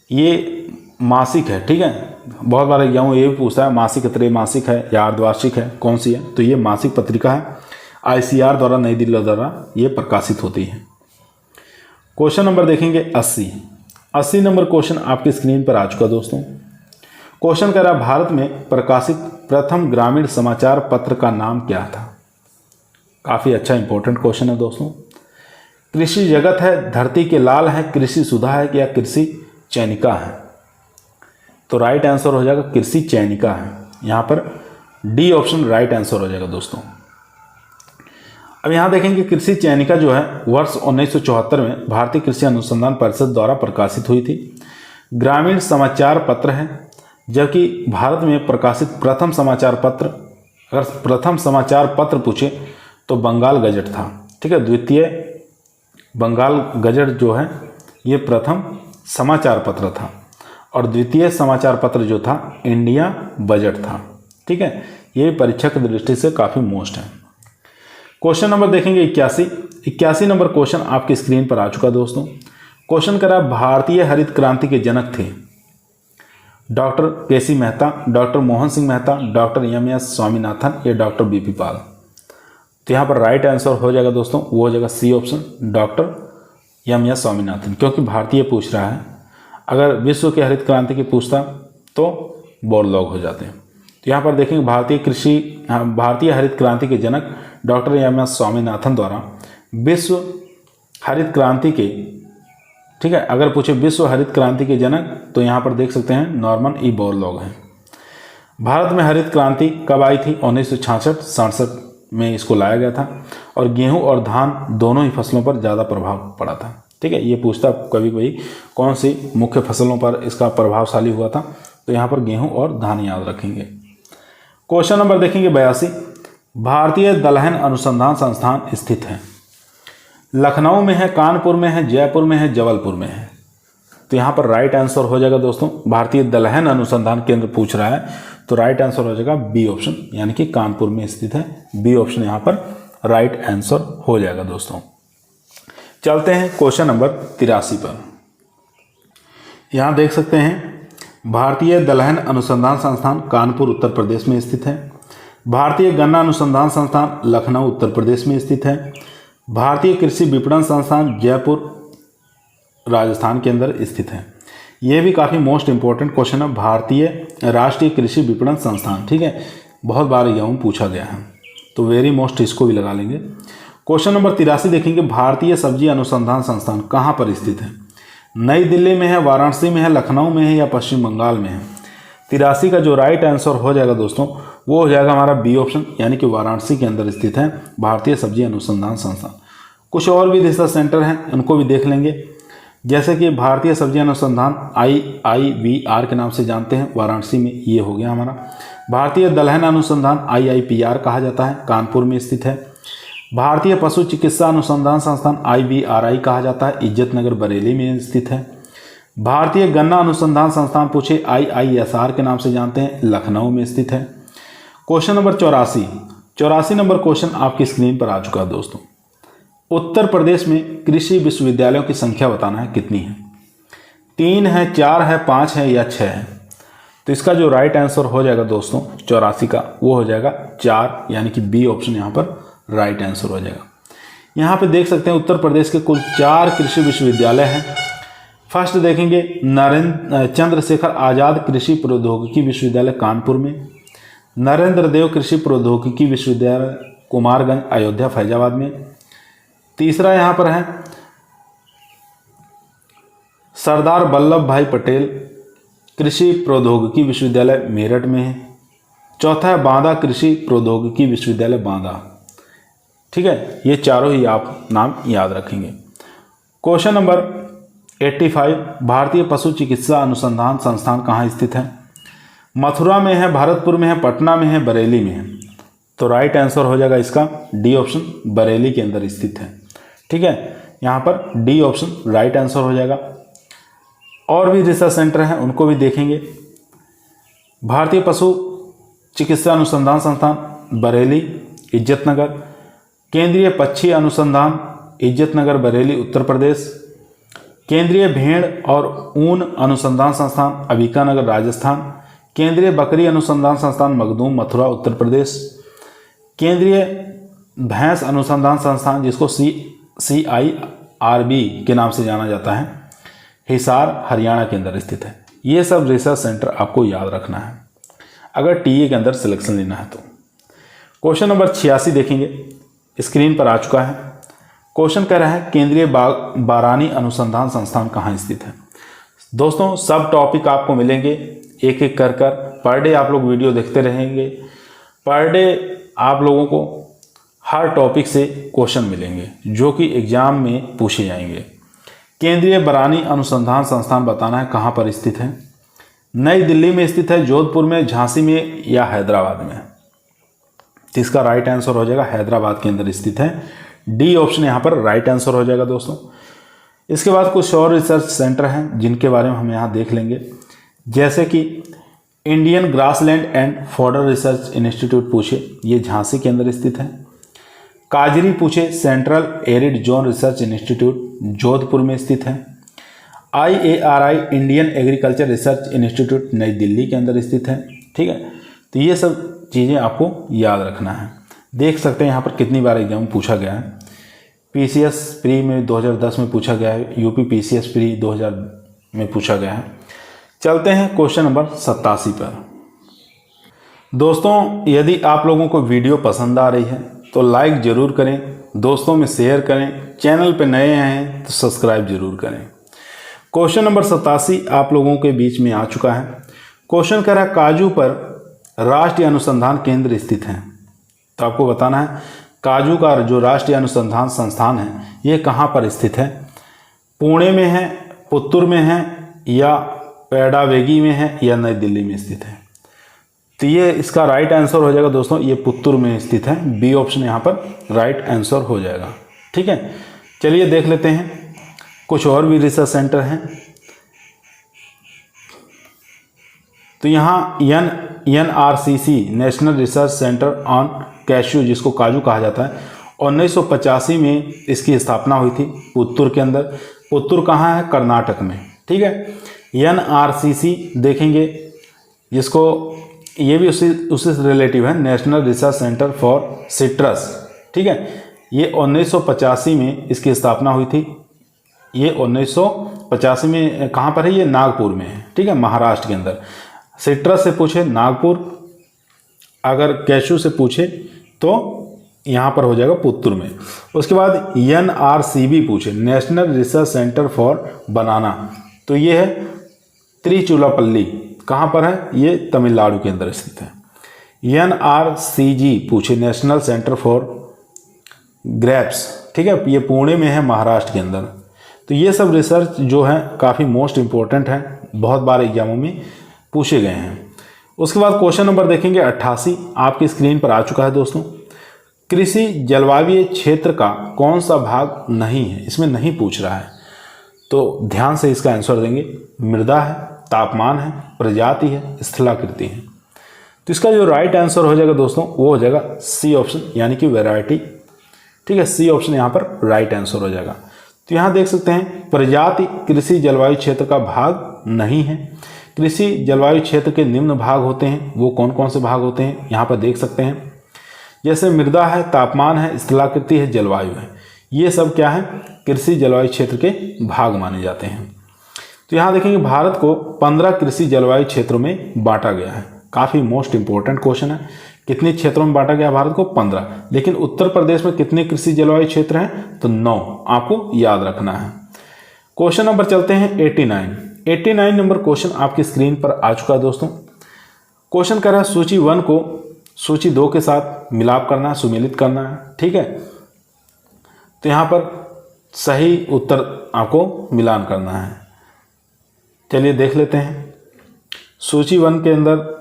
ये मासिक है, ठीक है। बहुत बार एग्जाम ये भी पूछता है मासिक, त्रैमासिक है या अर्धवार्षिक है, कौन सी है। तो ये मासिक पत्रिका है, ICAR द्वारा, नई दिल्ली द्वारा ये प्रकाशित होती है। क्वेश्चन नंबर देखेंगे 80 नंबर क्वेश्चन आपकी स्क्रीन पर आ चुका दोस्तों। क्वेश्चन कह रहा है भारत में प्रकाशित प्रथम ग्रामीण समाचार पत्र का नाम क्या था। काफ़ी अच्छा इंपॉर्टेंट क्वेश्चन है दोस्तों। कृषि जगत है, धरती के लाल है, कृषि सुधा है या कृषि चयनिका है। तो राइट आंसर हो जाएगा कृषि चयनिका है। यहाँ पर डी ऑप्शन राइट आंसर हो जाएगा दोस्तों। अब यहाँ देखेंगे कृषि चयनिका जो है वर्ष 1974 में भारतीय कृषि अनुसंधान परिषद द्वारा प्रकाशित हुई थी। ग्रामीण समाचार पत्र है, जबकि भारत में प्रकाशित प्रथम समाचार पत्र, अगर प्रथम समाचार पत्र पूछे तो बंगाल गजट था, ठीक है। द्वितीय बंगाल गजट जो है ये प्रथम समाचार पत्र था और द्वितीय समाचार पत्र जो था इंडिया बजट था, ठीक है। ये परीक्षा की दृष्टि से काफ़ी मोस्ट है। क्वेश्चन नंबर देखेंगे 81 नंबर क्वेश्चन आपकी स्क्रीन पर आ चुका दोस्तों। क्वेश्चन करा भारतीय हरित क्रांति के जनक थे doctor K C Mehta, doctor Mohan Singh Mehta, doctor MS. Swaminathan या डॉक्टर बी.पी. पाल। तो यहाँ पर राइट आंसर हो जाएगा दोस्तों, वो हो जाएगा C option doctor MS. Swaminathan, क्योंकि भारतीय पूछ रहा है। अगर विश्व के हरित क्रांति की पूछता तो बोर्ड लॉग हो जाते हैं। तो यहाँ पर देखेंगे भारतीय हरित क्रांति के जनक डॉक्टर एम.एस. स्वामीनाथन द्वारा विश्व हरित क्रांति के, ठीक है, अगर पूछे विश्व हरित क्रांति के जनक तो यहाँ पर देख सकते हैं नॉर्मन ई बोरलॉग हैं। भारत में हरित क्रांति कब आई थी? 1966-67 में इसको लाया गया था और गेहूं और धान दोनों ही फसलों पर ज़्यादा प्रभाव पड़ा था, ठीक है। ये पूछता कभी कभी कौन सी मुख्य फसलों पर इसका प्रभावशाली हुआ था, तो यहाँ पर गेहूं और धान याद रखेंगे। क्वेश्चन नंबर देखेंगे 82। भारतीय दलहन अनुसंधान संस्थान स्थित है, लखनऊ में है, कानपुर में है, जयपुर में है, जबलपुर में है। तो यहाँ पर राइट आंसर हो जाएगा दोस्तों, भारतीय दलहन अनुसंधान केंद्र पूछ रहा है तो राइट आंसर हो जाएगा बी ऑप्शन, यानी कि कानपुर में स्थित है। बी ऑप्शन यहाँ पर राइट आंसर हो जाएगा दोस्तों। चलते हैं क्वेश्चन नंबर 83 पर। यहाँ देख सकते हैं भारतीय दलहन अनुसंधान संस्थान कानपुर उत्तर प्रदेश में स्थित है। भारतीय गन्ना अनुसंधान संस्थान लखनऊ उत्तर प्रदेश में स्थित है। भारतीय कृषि विपणन संस्थान जयपुर राजस्थान के अंदर स्थित है। ये भी काफ़ी मोस्ट इंपॉर्टेंट क्वेश्चन है, भारतीय राष्ट्रीय कृषि विपणन संस्थान, ठीक है, बहुत बार यह पूछा गया है, तो वेरी मोस्ट इसको भी लगा लेंगे। क्वेश्चन नंबर 83 देखेंगे, भारतीय सब्जी अनुसंधान संस्थान कहाँ पर स्थित है? नई दिल्ली में है, वाराणसी में है, लखनऊ में है या पश्चिम बंगाल में है? 83 का जो राइट आंसर हो जाएगा दोस्तों वो हो जाएगा हमारा बी ऑप्शन, यानी कि वाराणसी के अंदर स्थित है भारतीय सब्जी अनुसंधान संस्थान। कुछ और भी रिसर्च सेंटर हैं, उनको भी देख लेंगे, जैसे कि भारतीय सब्जी अनुसंधान IIVR के नाम से जानते हैं, वाराणसी में ये हो गया हमारा। भारतीय दलहन अनुसंधान IIPR कहा जाता है, कानपुर में स्थित है। भारतीय पशु चिकित्सा अनुसंधान संस्थान IVRI कहा जाता है, इज्जतनगर बरेली में स्थित है। भारतीय गन्ना अनुसंधान संस्थान पूछे IISR के नाम से जानते हैं, लखनऊ में स्थित है। क्वेश्चन नंबर 84 नंबर क्वेश्चन आपकी स्क्रीन पर आ चुका है दोस्तों। उत्तर प्रदेश में कृषि विश्वविद्यालयों की संख्या बताना है, कितनी है? 3 है, 4 है, 5 है या 6 है? तो इसका जो राइट आंसर हो जाएगा दोस्तों 84 का वो हो जाएगा 4, यानी कि बी ऑप्शन यहाँ पर राइट आंसर हो जाएगा। यहाँ पे देख सकते हैं उत्तर प्रदेश के कुल 4 कृषि विश्वविद्यालय हैं। फर्स्ट देखेंगे चंद्रशेखर आज़ाद कृषि प्रौद्योगिकी विश्वविद्यालय कानपुर में, नरेंद्र देव कृषि प्रौद्योगिकी विश्वविद्यालय कुमारगंज अयोध्या फैजाबाद में। तीसरा यहाँ पर है सरदार वल्लभ भाई पटेल कृषि प्रौद्योगिकी विश्वविद्यालय मेरठ में है। चौथा है बांदा कृषि प्रौद्योगिकी विश्वविद्यालय बांदा, ठीक है। ये चारों ही आप नाम याद रखेंगे। क्वेश्चन नंबर 85, भारतीय पशु चिकित्सा अनुसंधान संस्थान कहाँ स्थित है? मथुरा में है, भरतपुर में है, पटना में है, बरेली में है? तो राइट आंसर हो जाएगा इसका डी ऑप्शन, बरेली के अंदर स्थित है। ठीक है, यहाँ पर डी ऑप्शन राइट आंसर हो जाएगा। और भी रिसर्च सेंटर हैं, उनको भी देखेंगे। भारतीय पशु चिकित्सा अनुसंधान संस्थान बरेली, इज्जतनगर। केंद्रीय पक्षी अनुसंधान, इज्जतनगर, बरेली, उत्तर प्रदेश। केंद्रीय भेड़ और ऊन अनुसंधान संस्थान, अंबिकानगर, राजस्थान। केंद्रीय बकरी अनुसंधान संस्थान, मखदूम, मथुरा, उत्तर प्रदेश। केंद्रीय भैंस अनुसंधान संस्थान, जिसको CIRB के नाम से जाना जाता है, हिसार, हरियाणा के अंदर स्थित है। ये सब रिसर्च सेंटर आपको याद रखना है अगर टीए के अंदर सिलेक्शन लेना है तो। क्वेश्चन नंबर 86 देखेंगे, स्क्रीन पर आ चुका है। क्वेश्चन कह रहा है केंद्रीय बारानी अनुसंधान संस्थान कहाँ स्थित है। दोस्तों सब टॉपिक आपको मिलेंगे एक एक कर कर, पर डे आप लोग वीडियो देखते रहेंगे, पर डे आप लोगों को हर टॉपिक से क्वेश्चन मिलेंगे जो कि एग्जाम में पूछे जाएंगे। केंद्रीय बारानी अनुसंधान संस्थान बताना है कहाँ पर स्थित है। नई दिल्ली में स्थित है, जोधपुर में, झांसी में या हैदराबाद में। तो इसका राइट आंसर हो जाएगा हैदराबाद के अंदर स्थित है। डी ऑप्शन यहाँ पर राइट आंसर हो जाएगा दोस्तों। इसके बाद कुछ और रिसर्च सेंटर हैं जिनके बारे में हम यहाँ देख लेंगे, जैसे कि Indian grassland and fodder research institute पूछे, ये झांसी के अंदर स्थित है। काजरी पूछे, central arid zone research institute, Jodhpur में स्थित है। IARI Indian agriculture research institute, नई दिल्ली के अंदर स्थित है। ठीक है, तो ये सब चीज़ें आपको याद रखना है। देख सकते हैं यहाँ पर कितनी बार एग्जाम पूछा गया है। PCS प्री में 2010 में पूछा गया है, UP PCS प्री 2000 में पूछा गया है। चलते हैं क्वेश्चन नंबर 87 पर। दोस्तों यदि आप लोगों को वीडियो पसंद आ रही है तो लाइक ज़रूर करें, दोस्तों में शेयर करें, चैनल पर नए आए हैं तो सब्सक्राइब जरूर करें। क्वेश्चन नंबर 87 आप लोगों के बीच में आ चुका है। क्वेश्चन कह रहा है काजू पर राष्ट्रीय अनुसंधान केंद्र स्थित हैं। तो आपको बताना है काजू का जो राष्ट्रीय अनुसंधान संस्थान है ये कहाँ पर स्थित है। पुणे में है, पुत्तूर में है, या पेड़ावेगी में है, या नई दिल्ली में स्थित है। तो ये इसका राइट आंसर हो जाएगा दोस्तों, ये पुत्तूर में स्थित है। बी ऑप्शन यहाँ पर राइट आंसर हो जाएगा। ठीक है, चलिए देख लेते हैं कुछ और भी रिसर्च सेंटर हैं। तो यहाँ NRCC national research centre on cashew, जिसको काजू कहा जाता है, 1985 में इसकी स्थापना हुई थी पुत्तूर के अंदर। पुत्तूर कहाँ है? कर्नाटक में। ठीक है, NRCC देखेंगे, जिसको ये भी उसी रिलेटिव है, national research centre for citrus. ठीक है, ये 1985 में इसकी स्थापना हुई थी। ये 1985 में कहाँ पर है? ये नागपुर में है। ठीक है, महाराष्ट्र के अंदर। सिट्रस से पूछे नागपुर, अगर कैशू से पूछे तो यहाँ पर हो जाएगा पुत्तूर में। उसके बाद NRCB पूछे, नेशनल रिसर्च सेंटर फॉर बनाना, तो ये है त्रिचुलापल्ली। कहाँ पर है? ये तमिलनाडु के अंदर स्थित है। NRCG पूछे, नेशनल सेंटर फॉर ग्रेप्स। ठीक है, ये पुणे में है, महाराष्ट्र के अंदर। तो ये सब रिसर्च जो है काफ़ी मोस्ट इम्पोर्टेंट है, बहुत बार एग्जामों में पूछे गए हैं। उसके बाद क्वेश्चन नंबर देखेंगे 88, आपकी स्क्रीन पर आ चुका है दोस्तों। कृषि जलवायु क्षेत्र का कौन सा भाग नहीं है? इसमें नहीं पूछ रहा है, तो ध्यान से इसका आंसर देंगे। मृदा है, तापमान है, प्रजाति है, स्थलाकृति है। तो इसका जो राइट आंसर हो जाएगा दोस्तों वो हो जाएगा सी ऑप्शन, यानी कि वैरायटी। ठीक है, सी ऑप्शन यहाँ पर राइट आंसर हो जाएगा। तो यहाँ देख सकते हैं प्रजाति कृषि जलवायु क्षेत्र का भाग नहीं है। कृषि जलवायु क्षेत्र के निम्न भाग होते हैं, वो कौन कौन से भाग होते हैं यहाँ पर देख सकते हैं, जैसे मृदा है, तापमान है, स्थलाकृति है, जलवायु है। ये सब क्या है? कृषि जलवायु क्षेत्र के भाग माने जाते हैं। तो यहाँ देखेंगे भारत को 15 कृषि जलवायु क्षेत्रों में बांटा गया है। काफ़ी मोस्ट इंपॉर्टेंट क्वेश्चन है, कितने क्षेत्रों में बांटा गया भारत को? 15। लेकिन उत्तर प्रदेश में कितने कृषि जलवायु क्षेत्र हैं? तो 9, आपको याद रखना है। क्वेश्चन नंबर चलते हैं 89 नंबर क्वेश्चन आपकी स्क्रीन पर आ चुका है दोस्तों। क्वेश्चन कर रहा है सूची 1 को सूची 2 के साथ मिलाप करना है, सुमेलित करना है। ठीक है, तो यहाँ पर सही उत्तर आपको मिलान करना है। चलिए देख लेते हैं। सूची 1 के अंदर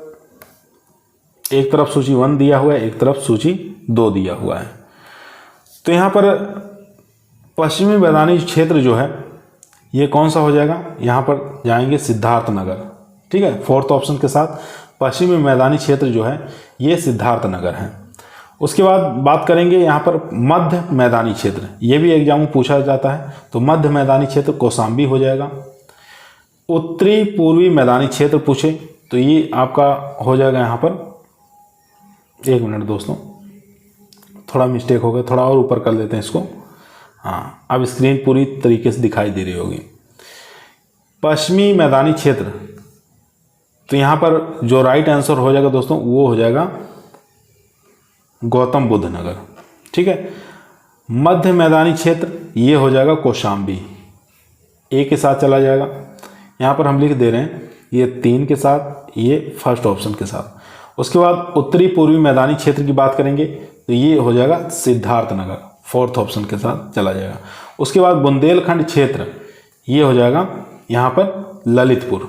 एक तरफ सूची 1 दिया हुआ है, एक तरफ सूची 2 दिया हुआ है। तो यहाँ पर पश्चिमी मैदानी क्षेत्र जो है ये कौन सा हो जाएगा, यहाँ पर जाएंगे सिद्धार्थनगर। ठीक है, फोर्थ ऑप्शन के साथ पश्चिमी मैदानी क्षेत्र जो है ये सिद्धार्थनगर है। उसके बाद बात करेंगे यहाँ पर मध्य मैदानी क्षेत्र, ये भी एग्जाम में पूछा जाता है। तो मध्य मैदानी क्षेत्र कौशाम्बी हो जाएगा। उत्तरी पूर्वी मैदानी क्षेत्र पूछे तो ये आपका हो जाएगा यहाँ पर, एक मिनट दोस्तों थोड़ा मिस्टेक हो गया, थोड़ा और ऊपर कर लेते हैं इसको। हाँ, अब स्क्रीन पूरी तरीके से दिखाई दे रही होगी। पश्चिमी मैदानी क्षेत्र, तो यहाँ पर जो राइट आंसर हो जाएगा दोस्तों वो हो जाएगा गौतम बुद्ध नगर। ठीक है, मध्य मैदानी क्षेत्र ये हो जाएगा कौशाम्बी, ए के साथ चला जाएगा। यहाँ पर हम लिख दे रहे हैं ये 3 के साथ, ये फर्स्ट ऑप्शन के साथ। उसके बाद उत्तरी पूर्वी मैदानी क्षेत्र की बात करेंगे तो ये हो जाएगा सिद्धार्थनगर, फोर्थ ऑप्शन के साथ चला जाएगा। उसके बाद बुंदेलखंड क्षेत्र ये हो जाएगा यहाँ पर ललितपुर।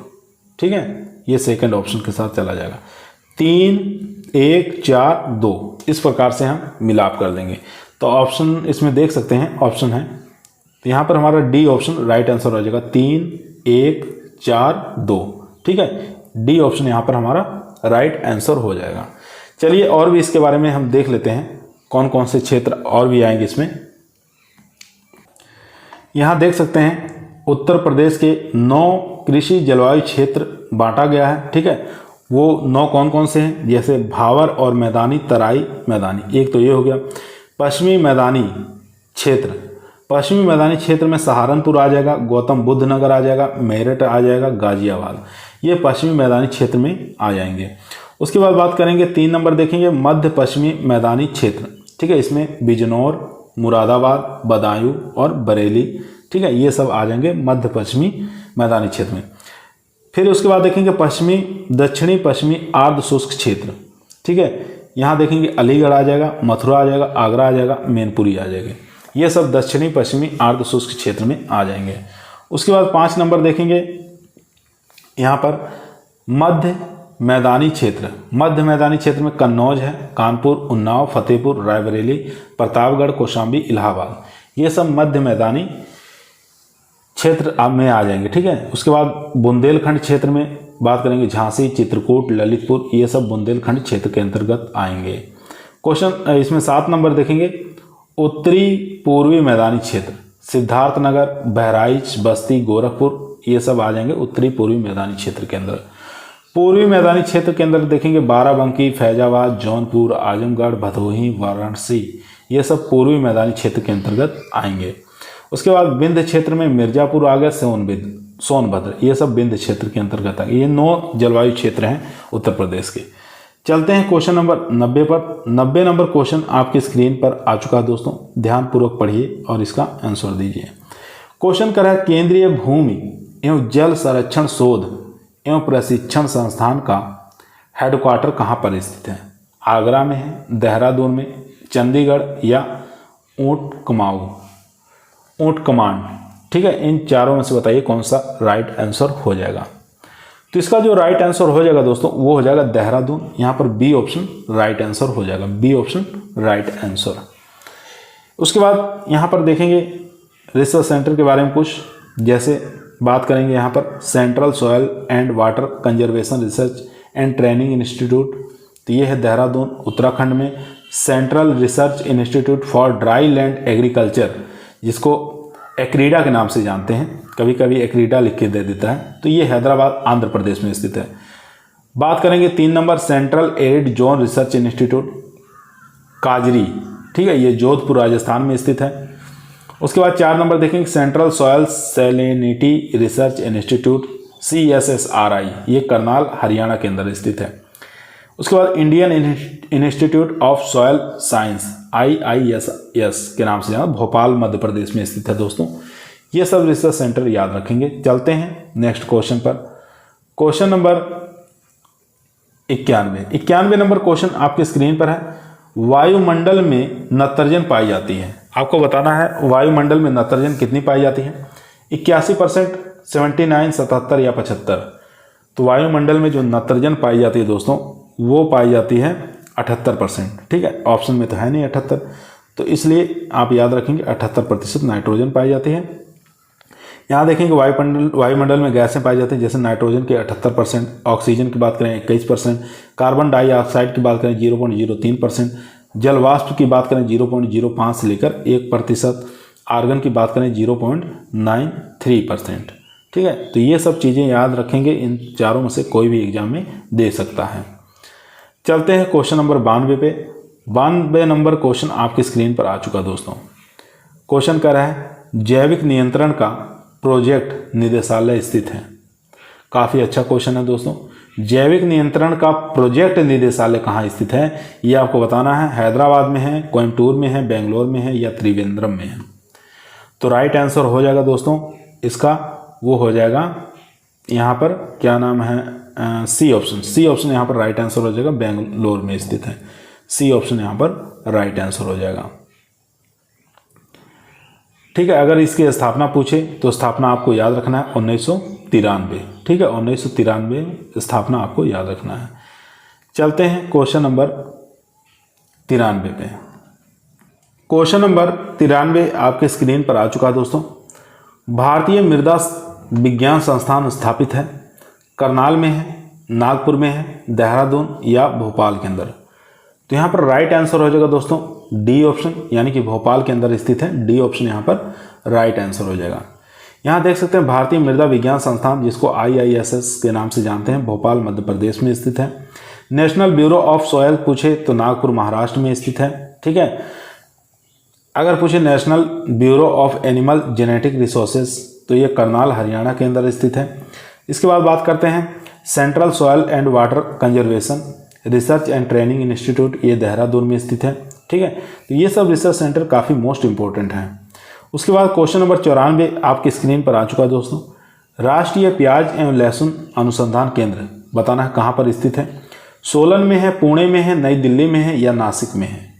ठीक है, ये सेकंड ऑप्शन के साथ चला जाएगा। 3, 1, 4, 2 इस प्रकार से हम मिलाप कर देंगे। तो ऑप्शन इसमें देख सकते हैं, ऑप्शन है तो यहाँ पर हमारा डी ऑप्शन राइट आंसर हो जाएगा। 3, 1, 4, 2। ठीक है, डी ऑप्शन यहाँ पर हमारा राइट आंसर हो जाएगा। चलिए और भी इसके बारे में हम देख लेते हैं कौन कौन से क्षेत्र और भी आएंगे इसमें। यहाँ देख सकते हैं उत्तर प्रदेश के 9 कृषि जलवायु क्षेत्र बांटा गया है। ठीक है, वो 9 कौन कौन से हैं, जैसे भावर और मैदानी, तराई मैदानी। एक तो ये हो गया। पश्चिमी मैदानी क्षेत्र, पश्चिमी मैदानी क्षेत्र में सहारनपुर आ जाएगा, गौतम बुद्ध नगर आ जाएगा, मेरठ आ जाएगा, गाजियाबाद, ये पश्चिमी मैदानी क्षेत्र में आ जाएंगे। उसके बाद बात करेंगे 3 नंबर देखेंगे मध्य पश्चिमी मैदानी क्षेत्र। ठीक है, इसमें बिजनौर, मुरादाबाद, बदायूं और बरेली, ठीक है, ये सब आ जाएंगे मध्य पश्चिमी मैदानी क्षेत्र में। फिर उसके बाद देखेंगे दक्षिणी पश्चिमी आर्द्र शुष्क क्षेत्र। ठीक है, यहाँ देखेंगे अलीगढ़ आ जाएगा, मथुरा आ जाएगा, आगरा आ जाएगा, मैनपुरी आ जाएगा, ये सब दक्षिणी पश्चिमी आर्द्र शुष्क क्षेत्र में आ जाएंगे। उसके बाद 5 नंबर देखेंगे यहाँ पर मध्य मैदानी क्षेत्र। मध्य मैदानी क्षेत्र में कन्नौज है, कानपुर, उन्नाव, फतेहपुर, रायबरेली, प्रतापगढ़, कौशाम्बी, इलाहाबाद, ये सब मध्य मैदानी क्षेत्र में आ जाएंगे। ठीक है, उसके बाद बुंदेलखंड क्षेत्र में बात करेंगे, झांसी, चित्रकूट, ललितपुर, ये सब बुंदेलखंड क्षेत्र के अंतर्गत आएंगे। क्वेश्चन इसमें 7 नंबर देखेंगे उत्तरी पूर्वी मैदानी क्षेत्र, सिद्धार्थनगर, बहराइच, बस्ती, गोरखपुर, ये सब आ जाएंगे उत्तरी पूर्वी मैदानी क्षेत्र के अंदर। पूर्वी मैदानी क्षेत्र के अंदर देखेंगे बाराबंकी, फैजाबाद, जौनपुर, आजमगढ़, भदोही, वाराणसी, ये सब पूर्वी मैदानी क्षेत्र के अंतर्गत आएंगे। उसके बाद विंध्य क्षेत्र में मिर्जापुर आ गया, सोनभद्र, ये सब विंध्य क्षेत्र के अंतर्गत आएंगे। ये 9 जलवायु क्षेत्र हैं उत्तर प्रदेश के। चलते हैं क्वेश्चन नंबर 90 पर। 90 नंबर क्वेश्चन आपकी स्क्रीन पर आ चुका है दोस्तों, ध्यानपूर्वक पढ़िए और इसका आंसर दीजिए। क्वेश्चन कर रहा है केंद्रीय भूमि एवं जल संरक्षण शोध एवं प्रशिक्षण संस्थान का हेडक्वार्टर कहाँ पर स्थित है? आगरा में है, देहरादून में, चंडीगढ़ या ऊंट कमांड। ठीक है, इन चारों में से बताइए कौन सा राइट आंसर हो जाएगा। तो इसका जो राइट आंसर हो जाएगा दोस्तों वो हो जाएगा देहरादून। यहाँ पर बी ऑप्शन राइट आंसर हो जाएगा, बी ऑप्शन राइट आंसर। उसके बाद यहाँ पर देखेंगे रिसर्च सेंटर के बारे में कुछ, जैसे बात करेंगे यहाँ पर central soil and water conservation research and training institute, तो ये है देहरादून उत्तराखंड में। Central research institute for dry land agriculture, जिसको एक्रीडा के नाम से जानते हैं, कभी कभी एक्रीडा लिख के दे देता है, तो ये हैदराबाद आंध्र प्रदेश में स्थित है। बात करेंगे 3 number central arid zone research institute काजरी, ठीक है, ये जोधपुर राजस्थान में स्थित है। उसके बाद 4 नंबर देखेंगे central soil salinity research institute CSSRI, ये करनाल हरियाणा के अंदर स्थित है। उसके बाद Indian institute of soil science IISS के नाम से जाना, भोपाल मध्य प्रदेश में स्थित है दोस्तों। ये सब रिसर्च सेंटर याद रखेंगे। चलते हैं नेक्स्ट क्वेश्चन पर। क्वेश्चन नंबर 91 नंबर क्वेश्चन आपके स्क्रीन पर है। वायुमंडल में नत्रजन पाई जाती है, आपको बताना है वायुमंडल में नत्रजन कितनी पाई जाती है। 81%, 79, 77 या 75। तो वायुमंडल में जो नत्रजन पाई जाती है दोस्तों वो पाई जाती है 78%। ठीक है, ऑप्शन में तो है नहीं 78, तो इसलिए आप याद रखेंगे 78% नाइट्रोजन पाई जाती है। यहाँ देखेंगे वायुमंडल में गैसें पाई जाती हैं, जैसे नाइट्रोजन के 78%, ऑक्सीजन की बात करें 21%, कार्बन डाइऑक्साइड की बात करें 0.03%, जल वाष्प की बात करें 0.05 से लेकर 1%, आर्गन की बात करें 0.93%। ठीक है, तो ये सब चीज़ें याद रखेंगे, इन चारों में से कोई भी एग्जाम में दे सकता है। चलते हैं क्वेश्चन नंबर 92 पे। 92 नंबर क्वेश्चन आपकी स्क्रीन पर आ चुका दोस्तों। क्वेश्चन कह रहा है जैविक नियंत्रण का प्रोजेक्ट निदेशालय स्थित है। काफ़ी अच्छा क्वेश्चन है दोस्तों। जैविक नियंत्रण का प्रोजेक्ट निदेशालय कहाँ स्थित है, ये आपको बताना है। हैदराबाद में है, कोयम्बटूर में है, बेंगलोर में है या त्रिवेंद्रम में है। तो राइट आंसर हो जाएगा दोस्तों इसका, वो हो जाएगा यहाँ पर क्या नाम है, सी ऑप्शन। सी ऑप्शन यहाँ पर राइट आंसर हो जाएगा, बेंगलोर में स्थित है। सी ऑप्शन यहाँ पर राइट आंसर हो जाएगा। ठीक है, अगर इसकी स्थापना पूछे तो स्थापना आपको याद रखना है 1993। ठीक है, 1993 स्थापना आपको याद रखना है। चलते हैं क्वेश्चन नंबर 93 पे। क्वेश्चन नंबर 93 आपके स्क्रीन पर आ चुका है दोस्तों। भारतीय मृदा विज्ञान संस्थान स्थापित है, करनाल में है, नागपुर में है, देहरादून या भोपाल के अंदर। तो यहाँ पर राइट आंसर हो जाएगा दोस्तों डी ऑप्शन, यानी कि भोपाल के अंदर स्थित है। डी ऑप्शन यहाँ पर राइट आंसर हो जाएगा। यहाँ देख सकते हैं भारतीय मृदा विज्ञान संस्थान, जिसको IISS के नाम से जानते हैं, भोपाल मध्य प्रदेश में स्थित है। नेशनल ब्यूरो ऑफ सॉयल पूछे तो नागपुर महाराष्ट्र में स्थित है। ठीक है, अगर पूछे national bureau of animal genetic resources तो ये करनाल हरियाणा के अंदर स्थित है। इसके बाद बात करते हैं central soil and water conservation research and training institute, ये देहरादून में स्थित है। ठीक है, तो ये सब रिसर्च सेंटर काफ़ी मोस्ट इंपॉर्टेंट हैं। उसके बाद क्वेश्चन नंबर 94 आपकी स्क्रीन पर आ चुका है दोस्तों। राष्ट्रीय प्याज एवं लहसुन अनुसंधान केंद्र बताना है कहाँ पर स्थित है। सोलन में है, पुणे में है, नई दिल्ली में है या नासिक में है।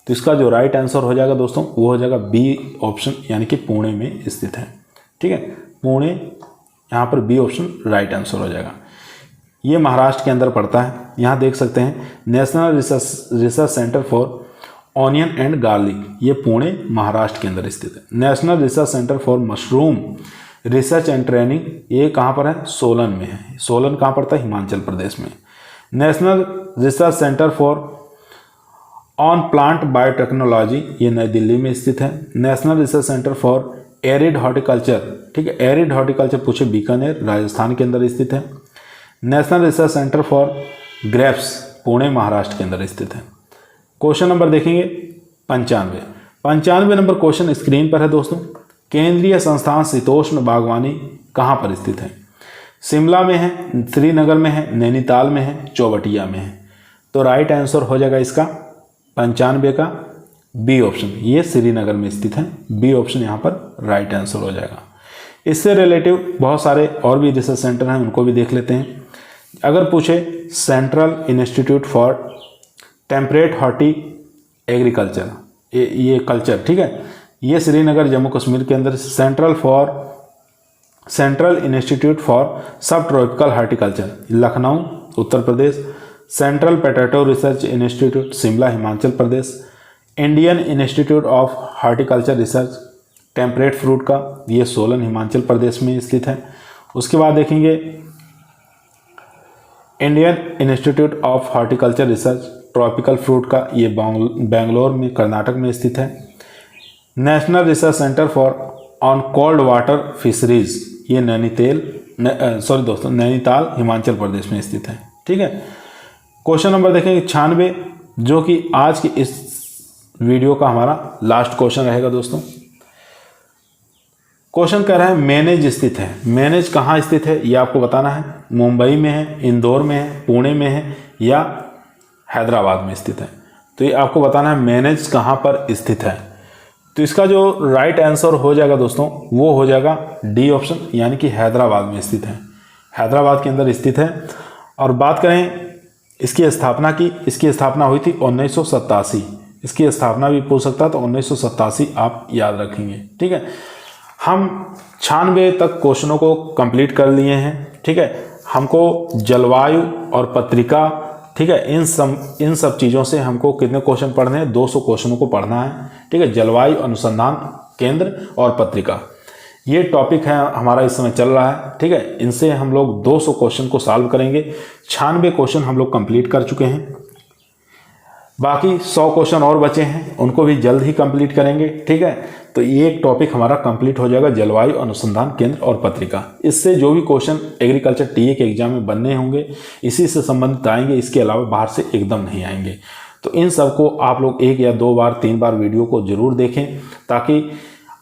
तो इसका जो राइट आंसर हो जाएगा दोस्तों वो हो जाएगा बी ऑप्शन, यानी कि पुणे में स्थित है। ठीक है, पुणे, यहाँ पर बी ऑप्शन राइट आंसर हो जाएगा। ये महाराष्ट्र के अंदर पड़ता है। यहाँ देख सकते हैं national research centre for onion and garlic, ये पुणे महाराष्ट्र के अंदर स्थित है। National research centre for mushroom research and training, ये कहाँ पर है, सोलन में है। सोलन कहाँ पड़ता है, हिमाचल प्रदेश में। National research centre for on plant biotechnology, ये नई दिल्ली में स्थित है। National research centre for arid horticulture, ठीक है, एरिड हॉर्टिकल्चर पूछे बीकानेर राजस्थान के अंदर स्थित है। National research centre for grapes, Pune Maharashtra के अंदर स्थित है। क्वेश्चन नंबर देखेंगे 95 नंबर क्वेश्चन स्क्रीन पर है दोस्तों। केंद्रीय संस्थान शीतोष्ण बागवानी कहाँ पर स्थित है। शिमला में है, श्रीनगर में है, नैनीताल में है, चौबटिया में है। तो राइट आंसर हो जाएगा इसका 95 का बी ऑप्शन, ये श्रीनगर में स्थित है। बी ऑप्शन यहाँ पर राइट आंसर हो जाएगा। इससे रिलेटिव बहुत सारे और भी रिसर्च सेंटर हैं, उनको भी देख लेते हैं। अगर पूछे central institute for temperate horti agriculture, ये कल्चर, ठीक है, ये श्रीनगर जम्मू कश्मीर के अंदर। सेंट्रल इंस्टीट्यूट फॉर सब tropical horticulture Lucknow Uttar Pradesh. Central potato research institute Shimla Himachal Pradesh. Indian institute of horticulture research temperate fruit का, ये सोलन हिमाचल प्रदेश में स्थित है। उसके बाद देखेंगे Indian institute of horticulture research tropical fruit का, ये बेंगलोर में कर्नाटक में स्थित है। National research centre for on cold water fisheries, ये नैनीताल हिमाचल प्रदेश में स्थित है। ठीक है, क्वेश्चन नंबर देखेंगे 96, जो कि आज की इस वीडियो का हमारा लास्ट क्वेश्चन रहेगा दोस्तों। क्वेश्चन कह रहा है मैनेज स्थित है। मैनेज कहाँ स्थित है ये आपको बताना है। मुंबई में है, इंदौर में है, पुणे में है या हैदराबाद में स्थित है। तो ये आपको बताना है मैनेज कहाँ पर स्थित है। तो इसका जो राइट आंसर हो जाएगा दोस्तों वो हो जाएगा डी ऑप्शन, यानी कि हैदराबाद में स्थित है। हैदराबाद के अंदर स्थित है। और बात करें इसकी स्थापना की, इसकी स्थापना हुई थी 1987। इसकी स्थापना भी पूछ सकता है, तो 1987 आप याद रखेंगे। ठीक है, हम 96 तक क्वेश्चनों को कंप्लीट कर लिए हैं। ठीक है, हमको जलवायु और पत्रिका, ठीक है। इन सब चीज़ों से हमको कितने क्वेश्चन पढ़ने हैं, 200 क्वेश्चनों को पढ़ना है, ठीक है। जलवायु अनुसंधान केंद्र और पत्रिका, ये टॉपिक है हमारा इस समय चल रहा है, ठीक है। इनसे हम लोग 200 क्वेश्चन को सॉल्व करेंगे। 96 क्वेश्चन हम लोग कंप्लीट कर चुके हैं, बाकी 100 क्वेश्चन और बचे हैं, उनको भी जल्द ही कंप्लीट करेंगे, ठीक है। तो ये एक टॉपिक हमारा कंप्लीट हो जाएगा, जलवायु अनुसंधान केंद्र और पत्रिका। इससे जो भी क्वेश्चन एग्रीकल्चर टीए के एग्जाम में बनने होंगे इसी से संबंधित आएंगे, इसके अलावा बाहर से एकदम नहीं आएंगे। तो इन सब को आप लोग 1 या 2 बार 3 बार वीडियो को जरूर देखें, ताकि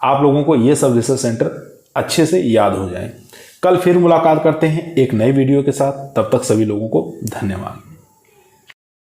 आप लोगों को ये सब रिसर्च सेंटर अच्छे से याद हो जाए। कल फिर मुलाकात करते हैं एक नई वीडियो के साथ, तब तक सभी लोगों को धन्यवाद।